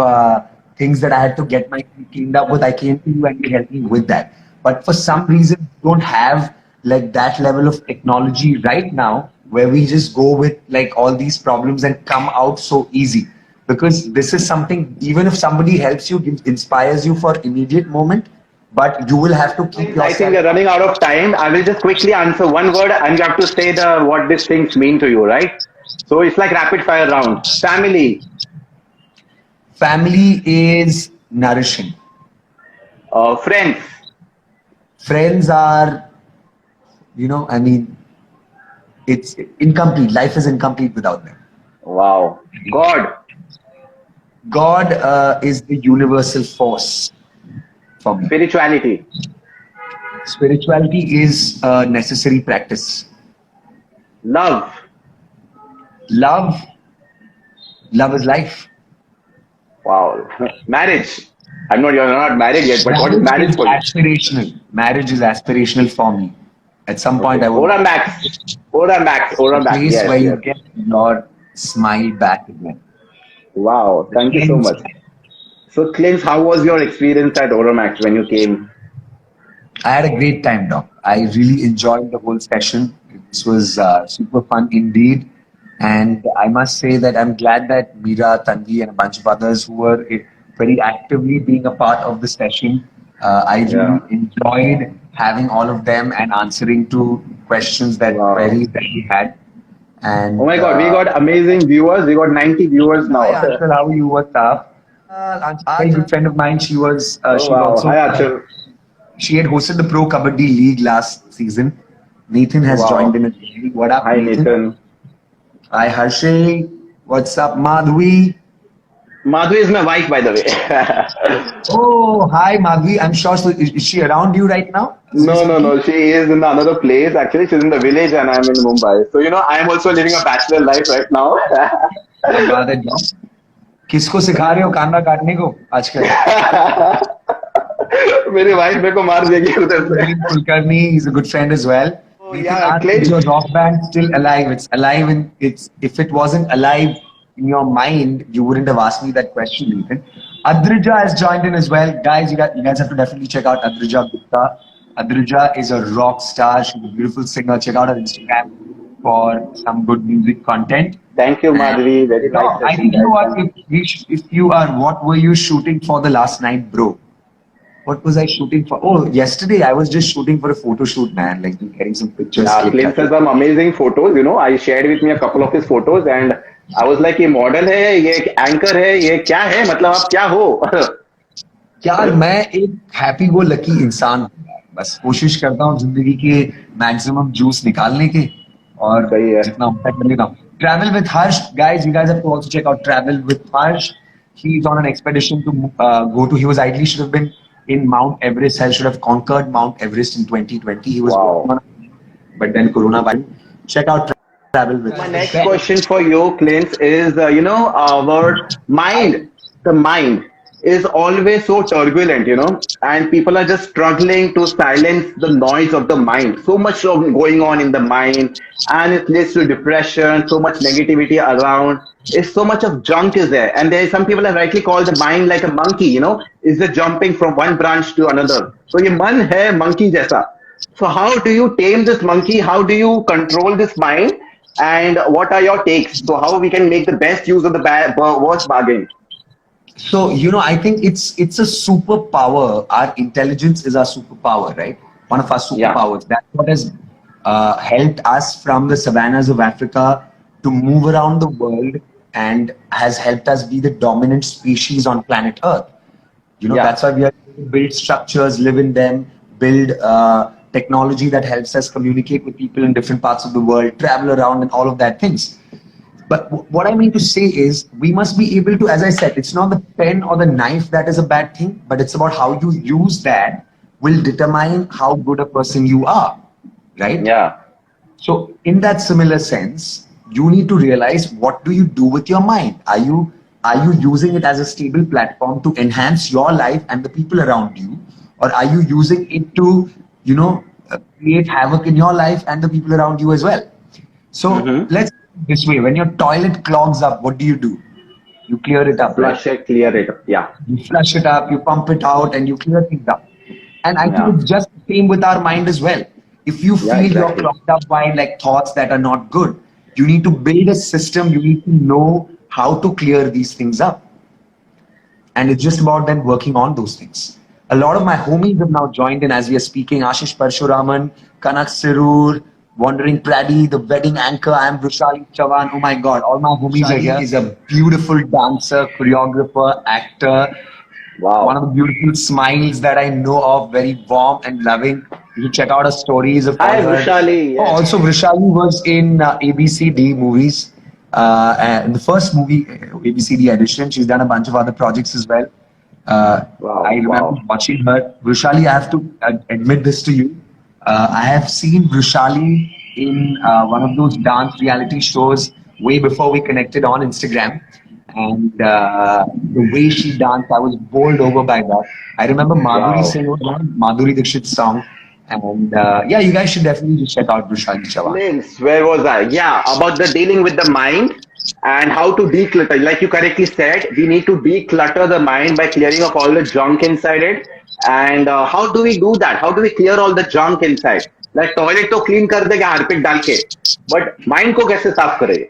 things that I had to get my teeth cleaned up with. I came to you and you helped me with that. But for some reason, we don't have like that level of technology right now where we just go with like all these problems and come out so easy. Because this is something, even if somebody helps you, inspires you for immediate moment, but you will have to keep I think yourself. we're running out of time. I will just quickly answer one word and you have to say the what these things mean to you, right? So it's like rapid fire round. Family, Family is nourishing. friends, Friends are, I mean, it's incomplete. Life is incomplete without them. wow, God, God is the universal force for me. spirituality, Spirituality is a necessary practice. love, Love, love is life. wow, marriage. You're not married yet, but what is marriage is for you? aspirational. Marriage is aspirational for me. At some point, Okay. I would Aura Max, Aura Max, Aura a Max. place Yes, where you yes. get your smile back again. Wow, thank you so much. So, Clint, how was your experience at Aura Max when you came? I had a great time, Doc. I really enjoyed the whole session. This was super fun indeed. And I must say that I'm glad that Meera, Tanvi, and a bunch of others who were very actively being a part of the session. I Yeah. really enjoyed having all of them and answering to questions that Wow. queries that we had. Oh And my God, we got amazing viewers. We got 90 viewers now. hi, Anshul, how are you? What's up? Anshul, a very good friend of mine. Oh She's wow. also Hi, Achal. she had hosted the Pro Kabaddi League last season. Nathan has joined Wow. in as well. What up, Hi, Nathan? Nathan. Hi, Harshay. What's up, Madhvi? Madhu is my wife, by the way. Oh, hi, Madhvi. I'm sure. So is she around you right now? As we're No, no, speaking? no. She is in another place. Actually, she's in the village and I'm in Mumbai. So, I'm also living a bachelor life right now. क्या बात है John किसको सिखा रहे हो कांदा काटने को आजकल मेरी वाइफ मेरे को मार देगी उधर से. Nitin Kulkarni, he's a good friend as well. Oh, Nathan yeah, asked, Clint. is your rock band still alive? It's alive, and it's if it wasn't alive in your mind, you wouldn't have asked me that question, Nathan. Adrija has joined in as well, guys. You guys have to definitely check out Adrija Gupta. Adrija is a rock star. She's a beautiful singer. Check out her Instagram for some good music content. Thank you, Madhuri. Very No, nice. I think you know what? If you are, what were you shooting for the last night, bro? What was I shooting for? Oh, yesterday I was just shooting for a photo shoot, man. Like getting some pictures. Yeah, Clint has some amazing photos. You know, I shared with me a couple of his photos, and I was like, ये model है, ये anchor है, ये क्या है? मतलब आप क्या हो? यार मैं एक हैप्पी गो लकी इंसान हूँ यार। बस कोशिश करता हूँ जिंदगी के मैक्सिमम जूस निकालने के और सही है। जितना होता है कर लेता हूँ। Travel with Harsh, guys. You guys have to also check out Travel with Harsh. He's on an expedition to go to. He was ideally should have been in Mount Everest. He should have conquered Mount Everest in 2020. He was Wow. working on it, but then Corona virus. Check out Travel with. My next question for you, Clint, is you know, our mind, the mind is always so turbulent, you know, and people are just struggling to silence the noise of the mind. So much of going on in the mind, and it leads to depression, so much negativity around. It's so much of junk is there, and there is some people have rightly called the mind like a monkey, you know, is it jumping from one branch to another. So ये मन है monkey जैसा. So how do you tame this monkey? How do you control this mind? And what are your takes? So how we can make the best use of the worst bargain? So I think it's a superpower. Our intelligence is our superpower, right? One of our superpowers. That's what has helped us from the savannas of Africa to move around the world and has helped us be the dominant species on planet Earth. That's why we are able to build structures, live in them, build technology that helps us communicate with people in different parts of the world, travel around, and all of that things. But what I mean to say is, we must be able to, as I said, it's not the pen or the knife that is a bad thing, but it's about how you use that will determine how good a person you are, right? Yeah. So in that similar sense, you need to realize, what do you do with your mind? Are you using it as a stable platform to enhance your life and the people around you, or are you using it to, create havoc in your life and the people around you as well? So let's this way, when your toilet clogs up, what do? You clear it up, Flush it, clear it up. Yeah. You flush it up, you pump it out, and you clear things up. And I think it's just the same with our mind as well. If you feel you're clogged up by like thoughts that are not good, you need to build a system. You need to know how to clear these things up. And it's just about then working on those things. A lot of my homies have now joined in as we are speaking. Ashish Parshuraman, Kanak Sirur, Wandering Praddy, the wedding anchor. I am Vrushali Chavan. Oh my God, all my homies are here. He's a beautiful dancer, choreographer, actor. Wow. One of the beautiful smiles that I know of, very warm and loving. You check out her stories. Hi, Vrushali. Yes. Oh, also, Vrushali was in ABCD movies. In the first movie, ABCD edition, she's done a bunch of other projects as well. I remember watching her. Vrushali, I have to admit this to you. I have seen Vrushali in one of those dance reality shows way before we connected on Instagram. And the way she danced, I was bowled over by that. I remember Madhuri saying Madhuri Dixit's song. And you guys should definitely just check out Vrushali Chavan. Links, where was I? Yeah, about the dealing with the mind and how to declutter. Like you correctly said, we need to declutter the mind by clearing up all the junk inside it. And how do we do that? How do we clear all the junk inside? Like toilet to clean kar dega harpic dal ke, but mind ko kaise saaf kare?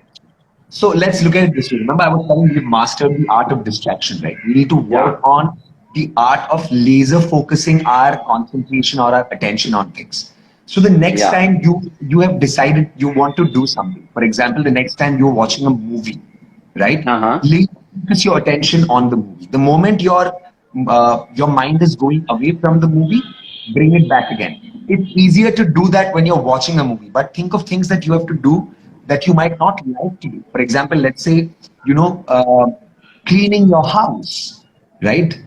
So let's look at it this way. Remember, I was telling you, we've mastered the art of distraction, right? We need to work on the art of laser focusing our concentration or our attention on things. So the next time you have decided you want to do something, for example, the next time you're watching a movie, right? Focus your attention on the movie. The moment your mind is going away from the movie, bring it back again. It's easier to do that when you're watching a movie, but think of things that you have to do that you might not like to do. For example, let's say, cleaning your house, right?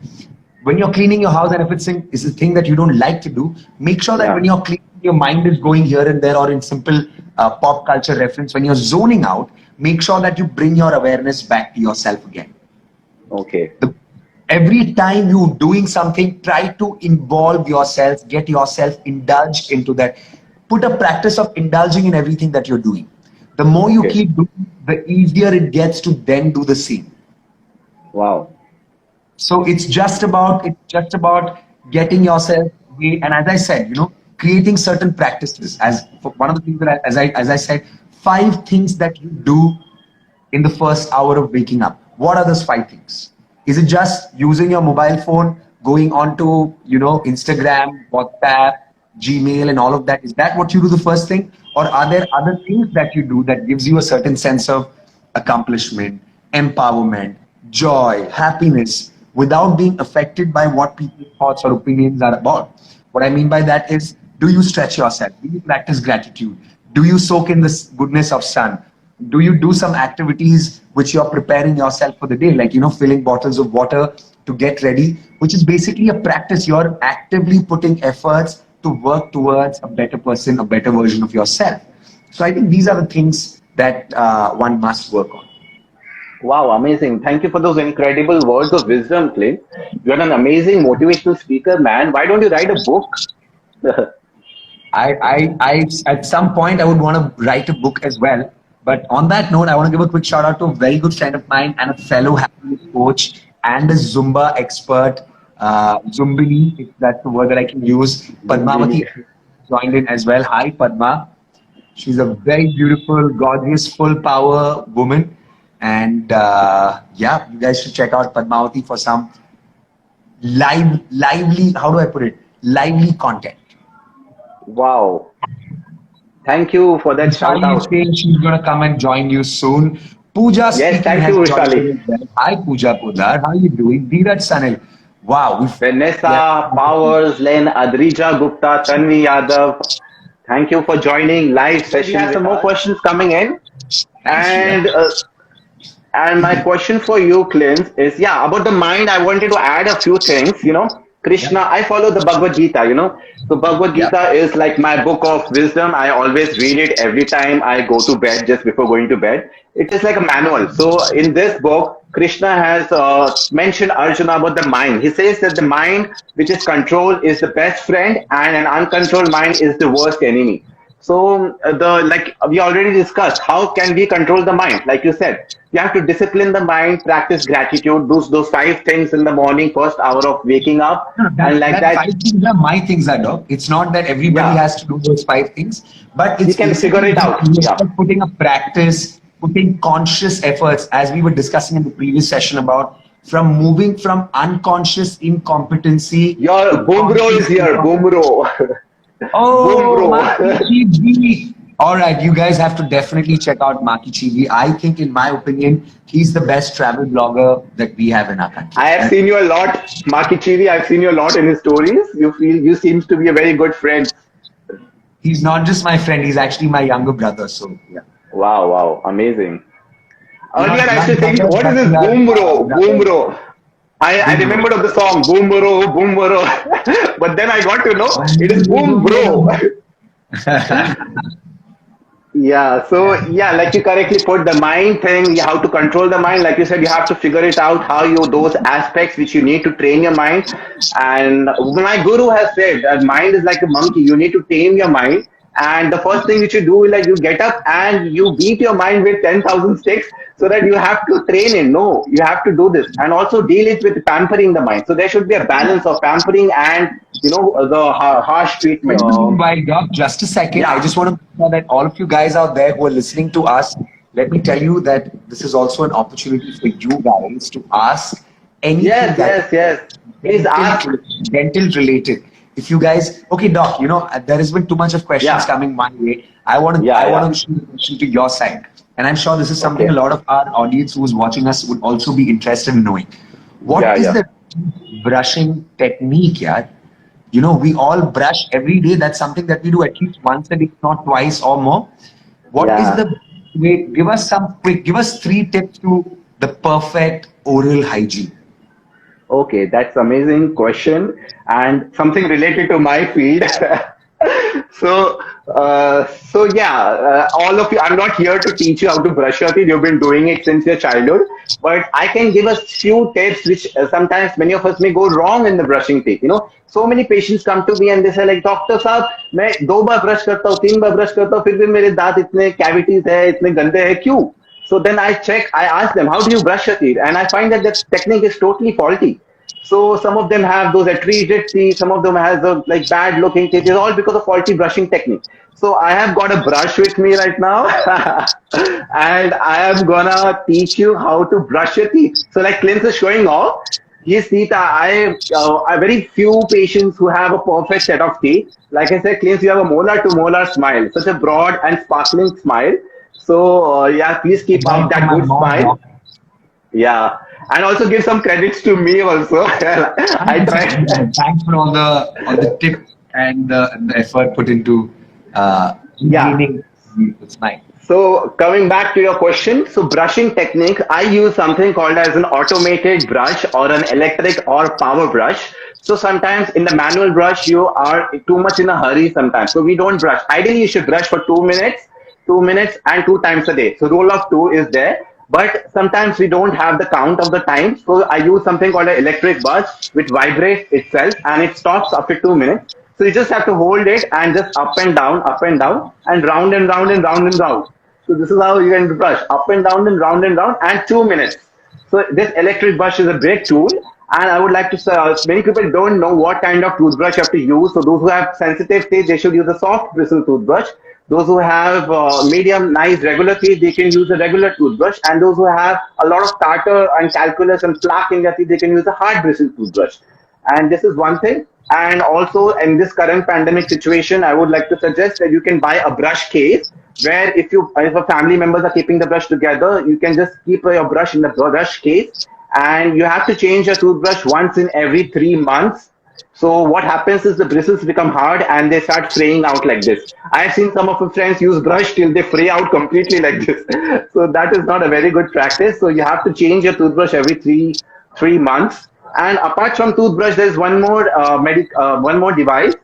When you're cleaning your house and if it's a thing that you don't like to do, make sure that when you're cleaning, your mind is going here and there, or in simple pop culture reference, when you're zoning out, make sure that you bring your awareness back to yourself again. Okay. Every time you doing something, try to involve yourself, get yourself indulged into that. Put a practice of indulging in everything that you're doing. The more you Okay. keep doing, the easier it gets to then do the same. Wow. So it's just about getting yourself and as I said, creating certain practices. As for one of the things that as I said, 5 things that you do in the first hour of waking up. What are those 5 things? Is it just using your mobile phone, going on to Instagram, WhatsApp, Gmail, and all of that? Is that what you do the first thing, or are there other things that you do that gives you a certain sense of accomplishment, empowerment, joy, happiness, without being affected by what people's thoughts or opinions are about? What I mean by that is, do you stretch yourself? Do you practice gratitude? Do you soak in the goodness of sun? Do you do some activities which you're preparing yourself for the day, like filling bottles of water to get ready, which is basically a practice. You're actively putting efforts to work towards a better person, a better version of yourself. So I think these are the things that one must work on. Wow, amazing. Thank you for those incredible words of wisdom, Clint. You're an amazing motivational speaker, man. Why don't you write a book? At some point, I would want to write a book as well. But on that note, I want to give a quick shout out to a very good friend of mine and a fellow happiness coach and a Zumba expert, Zumbini, if that's the word that I can use. Padmavati joined in as well. Hi, Padma. She's a very beautiful, gorgeous, full power woman. And yeah, you guys should check out Padmavati for some lively, how do I put it? Lively content. Wow. Thank you for that shout Vishali is out. saying she's going to come and join you soon. Pooja Yes, speaking thank has you, joined Vishali. in as well. Hi, Pooja Podar. How are you doing? Dheeraj Sanil. Wow. Yeah. Vanessa, Powers, Len, Adrija Gupta, Tanvi Yadav. Thank you for joining live session. We have some more questions coming in. Thanks, Shreya. And my question for you, Clint, is yeah, about the mind. I wanted to add a few things. Krishna, I follow the Bhagavad Gita, So Bhagavad Yeah. Gita is like my book of wisdom. I always read it every time I go to bed, just before going to bed. It is like a manual. So in this book, Krishna has mentioned Arjuna about the mind. He says that the mind, which is controlled, is the best friend, and an uncontrolled mind is the worst enemy. So the like we already discussed, how can we control the mind? Like you said, you have to discipline the mind, practice gratitude, do those 5 things in the morning, first hour of waking up, No, and like that that, 5 things are my things, Adok. It's not that everybody yeah, has to do those 5 things, but you it's can figure basically it out. Yeah, putting a practice, putting conscious efforts, as we were discussing in the previous session about from moving from unconscious incompetency your to boom bro is conscious here, boom bro, boom Oh, bro. Maki Chibi. All right, you guys have to definitely check out Maki Chibi. I think, in my opinion, he's the best travel blogger that we have in our country. I have seen you a lot, Maki Chivi. I've seen you a lot in his stories. You seems to be a very good friend. He's not just my friend; he's actually my younger brother. So yeah, Wow, wow, amazing. Earlier, I used to not think, brothers, what is but this we are boom bro? Boom brothers. bro. I Boom bro. remembered of the song Boom Bro, Boom Bro. But then I got to know it is Boom Bro. Yeah, so yeah, like you correctly put the mind thing, you have to control the mind. Like you said, you have to figure it out how you those aspects which you need to train your mind. And my guru has said that mind is like a monkey. You need to tame your mind. And the first thing which you do is like you get up and you beat your mind with 10,000 sticks so that you have to train it. No, you have to do this and also deal it with pampering the mind. So there should be a balance of pampering and the harsh treatment. By Doc, just a second. I Yeah, just want to make sure that all of you guys out there who are listening to us, let me tell you that this is also an opportunity for you guys to ask anything yes, that yes, yes. Please ask. dental related. If you guys, okay, Doc, there has been too much of questions Yeah, coming my way. I want to, yeah, I yeah. want to shoot a question to your side, and I'm sure this is something a Okay. lot of our audience who is watching us would also be interested in knowing. Yeah, What is yeah. the brushing technique, yeah? We all brush every day. That's something that we do at least once a day, not twice or more. What is Yeah. the way? Give us 3 tips to the perfect oral hygiene. Okay, that's amazing question and something related to my field. So yeah, all of you. I'm not here to teach you how to brush your teeth. You've been doing it since your childhood. But I can give us few tips which sometimes many of us may go wrong in the brushing teeth. So many patients come to me and they say like, doctor साहब मैं 2 बार brush करता हूँ 3 बार brush करता हूँ फिर भी मेरे दांत इतने कैविटीज है इतने गंदे हैं क्यों? So then I check, I ask them, how do you brush your teeth? And I find that the technique is totally faulty. So some of them have those treated teeth, some of them has the like bad looking teeth. It's all because of faulty brushing technique. So I have got a brush with me right now, and I am gonna teach you how to brush your teeth. So like Clint is showing off, his teeth are, I very few patients who have a perfect set of teeth. Like I said, Clint, you have a molar to molar smile, such a broad and sparkling smile. So yeah, please keep up that good smile. Yeah, and also give some credits to me also. I tried. Thanks for all the tips and the effort put into Yeah. cleaning the smile. So coming back to your question, so brushing technique, I use something called as an automated brush or an electric or power brush. So sometimes in the manual brush, you are too much in a hurry sometimes. So we don't brush. Ideally, you should brush for 2 minutes, 2 minutes and 2 times a day. So rule of 2 is there. But sometimes we don't have the count of the time. So I use something called an electric brush which vibrates itself and it stops after 2 minutes. So you just have to hold it and just up and down and round and round and round and round. So this is how you can brush up and down and round and 2 minutes. So this electric brush is a great tool. And I would like to say, many people don't know what kind of toothbrush you have to use. So those who have sensitive teeth, they should use a soft bristle toothbrush. Those who have medium, nice, regular teeth, they can use a regular toothbrush. And those who have a lot of tartar and calculus and plaque in their teeth, they can use a hard bristle toothbrush. And this is one thing. And also in this current pandemic situation, I would like to suggest that you can buy a brush case where if a family members are keeping the brush together, you can just keep your brush in the brush case and you have to change your toothbrush once in every 3 months. So what happens is the bristles become hard and they start fraying out like this. I have seen some of my friends use brush till they fray out completely like this. So that is not a very good practice. So you have to change your toothbrush every three months. And apart from toothbrush, there's one more device.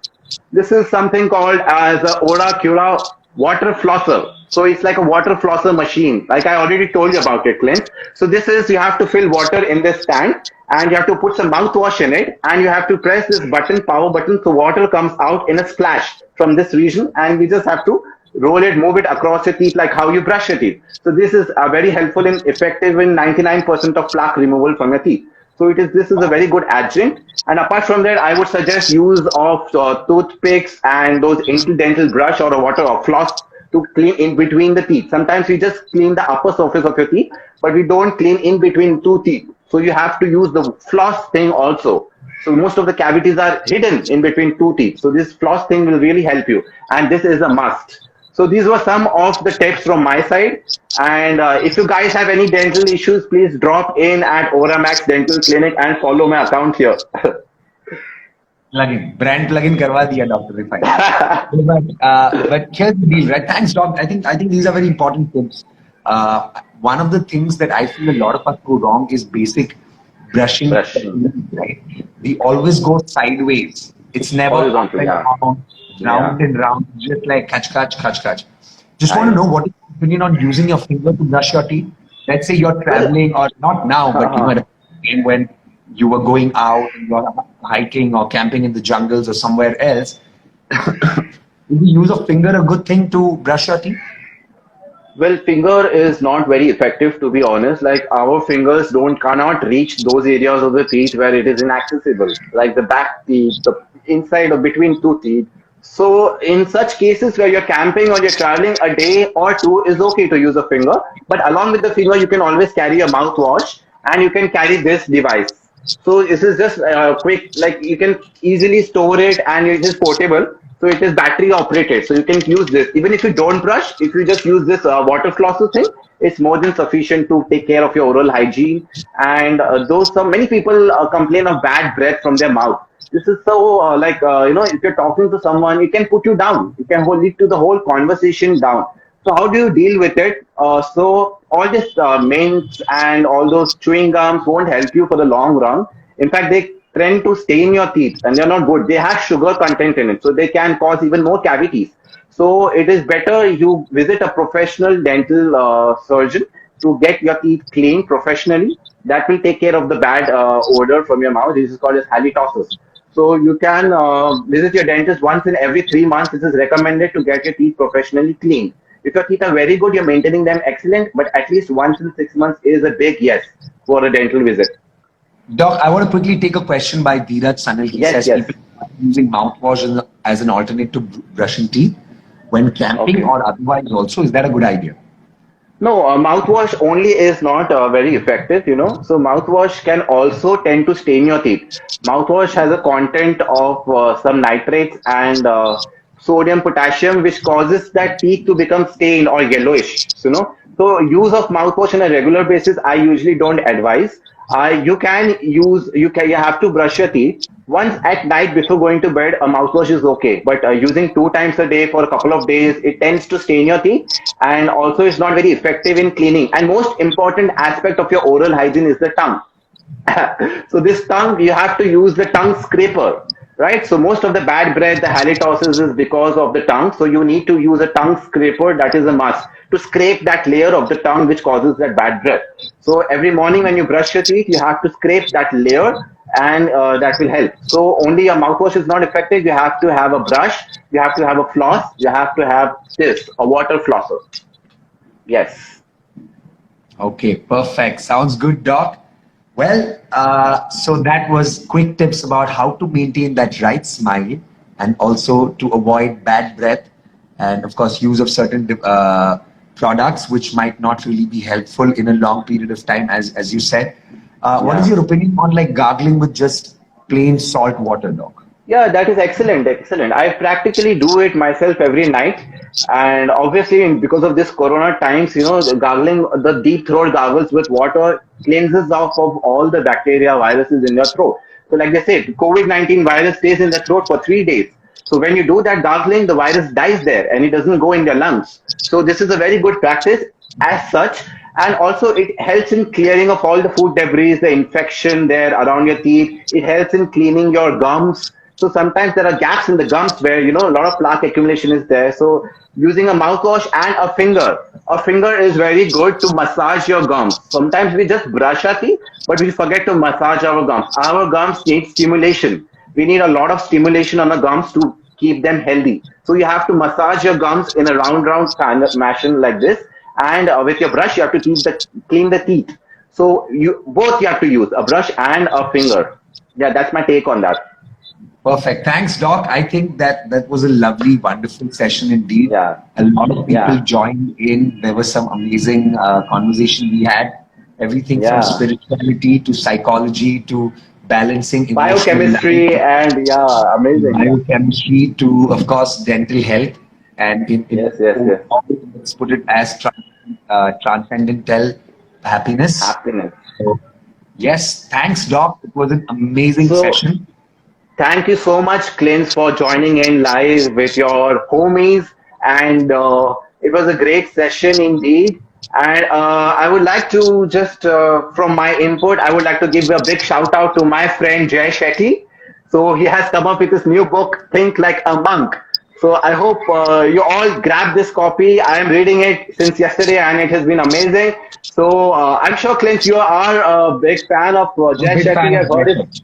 This is something called as a Ora Cura water flosser. So it's like a water flosser machine. Like I already told you about it, Clint. So this is, you have to fill water in this tank and you have to put some mouthwash in it and you have to press this button, power button, so water comes out in a splash from this region and we just have to roll it, move it across your teeth like how you brush your teeth. So this is very helpful and effective in 99% of plaque removal from your teeth. So this is a very good adjunct. And apart from that, I would suggest use of toothpicks and those interdental brush or a water or floss to clean in between the teeth. Sometimes we just clean the upper surface of your teeth, but we don't clean in between two teeth. So you have to use the floss thing also. So most of the cavities are hidden in between two teeth. So this floss thing will really help you. And this is a must. So these were some of the tips from my side. And if you guys have any dental issues, please drop in at Oramax Dental Clinic and follow my account here. Brand plugin करवा दिया Dr. Rifai. But here's the deal, right? Thanks, Doc. I think these are very important tips. One of the things that I feel a lot of us go wrong is basic brushing. Right? We always go sideways. It's never up and down, round and round, just like catch. Just want to know what is your opinion on using your finger to brush your teeth. Let's say you're traveling, or not now, but you had a time when you were going out and you're hiking or camping in the jungles or somewhere else. Is the use of finger a good thing to brush your teeth? Well, finger is not very effective, to be honest. Like our fingers cannot reach those areas of the teeth where it is inaccessible, like the back teeth, the inside or between two teeth. So in such cases where you're camping or you're traveling, a day or two is okay to use a finger. But along with the finger, you can always carry a mouthwash and you can carry this device. So this is just quick, like you can easily store it and it is portable. So it is battery operated. So you can use this. Even if you don't brush, if you just use this water flosser thing, it's more than sufficient to take care of your oral hygiene. And many people complain of bad breath from their mouth. This is so if you're talking to someone, it can put you down. It can lead to the whole conversation down. So how do you deal with it? So all this mints and all those chewing gums won't help you for the long run. In fact, they tend to stain your teeth and they're not good. They have sugar content in it. So they can cause even more cavities. So it is better you visit a professional dental surgeon to get your teeth cleaned professionally. That will take care of the bad odor from your mouth. This is called as halitosis. So you can visit your dentist once in every 3 months. It is recommended to get your teeth professionally cleaned. If your teeth are very good, you're maintaining them excellent, but at least once in 6 months is a big yes for a dental visit. Doc, I want to quickly take a question by Dheeraj Sanil. He Yes, says yes. people are using mouthwash as an alternate to brushing teeth when camping Okay. or otherwise also. Is that a good idea? No, mouthwash only is not very effective, you know. So mouthwash can also tend to stain your teeth. Mouthwash has a content of some nitrates and sodium, potassium, which causes that teeth to become stained or yellowish. You know. So use of mouthwash on a regular basis, I usually don't advise. You have to brush your teeth once at night before going to bed. A mouthwash is okay, but using 2 times a day for a couple of days, it tends to stain your teeth, and also it's not very effective in cleaning. And most important aspect of your oral hygiene is the tongue. So this tongue, you have to use the tongue scraper, right? So most of the bad breath, the halitosis is because of the tongue. So you need to use a tongue scraper. That is a must to scrape that layer of the tongue which causes that bad breath. So every morning when you brush your teeth, you have to scrape that layer, and that will help. So only a mouthwash is not effective. You have to have a brush, you have to have a floss, you have to have this, a water flosser. Yes. Okay, perfect. Sounds good, Doc. Well, so that was quick tips about how to maintain that right smile and also to avoid bad breath and of course use of certain products which might not really be helpful in a long period of time as you said. What is Yeah. your opinion on like gargling with just plain salt water, Doc? Yeah, that is excellent, excellent. I practically do it myself every night. And obviously, because of this corona times, you know, the gargling, the deep throat gargles with water cleanses off of all the bacteria, viruses in your throat. So, like they said, COVID-19 virus stays in the throat for 3 days. So, when you do that gargling, the virus dies there and it doesn't go in your lungs. So, this is a very good practice as such. And also, it helps in clearing of all the food debris, the infection there around your teeth. It helps in cleaning your gums. So sometimes there are gaps in the gums where, you know, a lot of plaque accumulation is there. So using a mouthwash and a finger is very good to massage your gums. Sometimes we just brush our teeth, but we forget to massage our gums. Our gums need stimulation. We need a lot of stimulation on the gums to keep them healthy. So you have to massage your gums in a round kind of motion like this. And with your brush, you have to clean the teeth. So you have to use a brush and a finger. Yeah, that's my take on that. Perfect. Thanks, Doc. I think that was a lovely, wonderful session indeed. Yeah. A lot of people Yeah. joined in. There was some amazing conversation we had. Everything from Yeah. spirituality to psychology to balancing emotional Biochemistry life, and yeah, amazing. Yeah. biochemistry to, of course, dental health. And Yes, yes, yes. let's put it as transcendental happiness. Happiness. So, yes, thanks, Doc. It was an amazing So session. thank you so much, Clint, for joining in live with your homies. And it was a great session indeed. And I would like to just, from my input, I would like to give a big shout out to my friend Jay Shetty. So he has come up with this new book, Think Like a Monk. So I hope you all grab this copy. I am reading it since yesterday and it has been amazing. So I'm sure, Clint, you are a big fan of I'm a Jay big fan Shetty. of I've heard Jacob. it.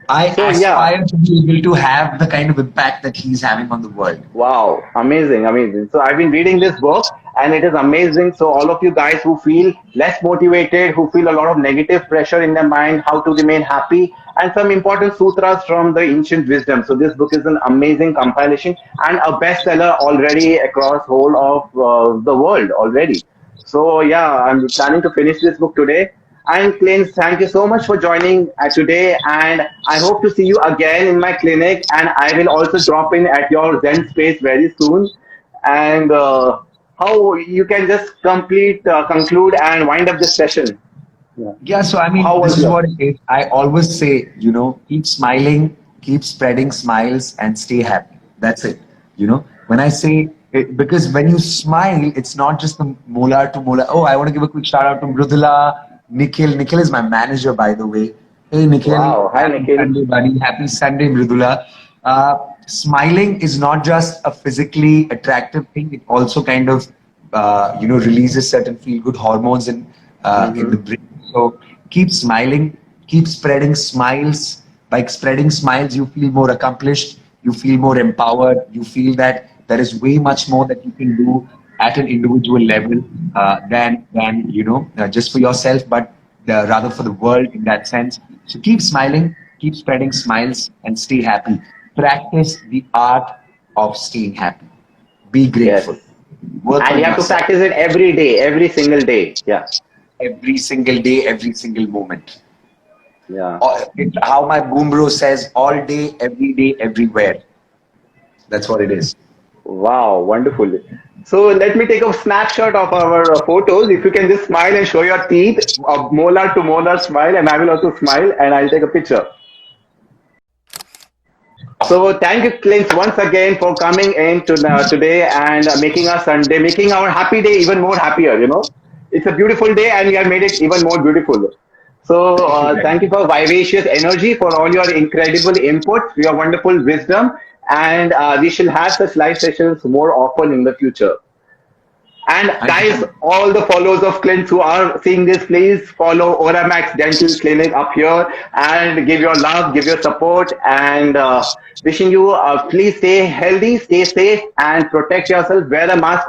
I So yeah. aspire to be able to have the kind of impact that he's having on the world. Wow, amazing, amazing. So I've been reading this book and it is amazing. So all of you guys who feel less motivated, who feel a lot of negative pressure in their mind, how to remain happy, and some important sutras from the ancient wisdom. So this book is an amazing compilation and a bestseller already across whole of the world already. So yeah, I'm planning to finish this book today. And Clint, thank you so much for joining today. And I hope to see you again in my clinic. And I will also drop in at your Zen space very soon. And how you can just conclude and wind up this session. Yeah. Yeah, so I mean, How this was is your? what it is. I always say, keep smiling, keep spreading smiles, and stay happy. That's it. When I say, because when you smile, it's not just the molar to molar. Oh, I want to give a quick shout out to Mrudula, Nikhil. Nikhil is my manager, by the way. Hey, Nikhil. Wow. Hi, Happy Nikhil. Sunday, buddy. Happy Sunday, Mrudula. Smiling is not just a physically attractive thing. It also kind of, releases certain feel-good hormones and in the brain. So keep smiling, keep spreading smiles. By spreading smiles, you feel more accomplished, you feel more empowered, you feel that there is way much more that you can do at an individual level than just for yourself, but rather for the world in that sense. So keep smiling, keep spreading smiles, and stay happy. Practice the art of staying happy. Be Yes. grateful. Work And on you have to yourself practice it every day, every single day. Yeah. every single day, every single moment. Yeah. How my boom bro says, all day, everywhere. That's what it is. Wow, wonderful. So let me take a snapshot of our photos. If you can just smile and show your teeth, molar to molar smile, and I will also smile and I'll take a picture. So thank you, Clint, once again for coming in today and making our Sunday, making our happy day even more happier. It's a beautiful day and we have made it even more beautiful. So Thank you very thank you for vivacious energy, for all your incredible inputs, your wonderful wisdom, and we shall have such live sessions more often in the future. And Thank you so guys, much. all the followers of Clint who are seeing this, please follow Oramax Dental Clinic up here and give your love, give your support, and wishing you please stay healthy, stay safe, and protect yourself. Wear a mask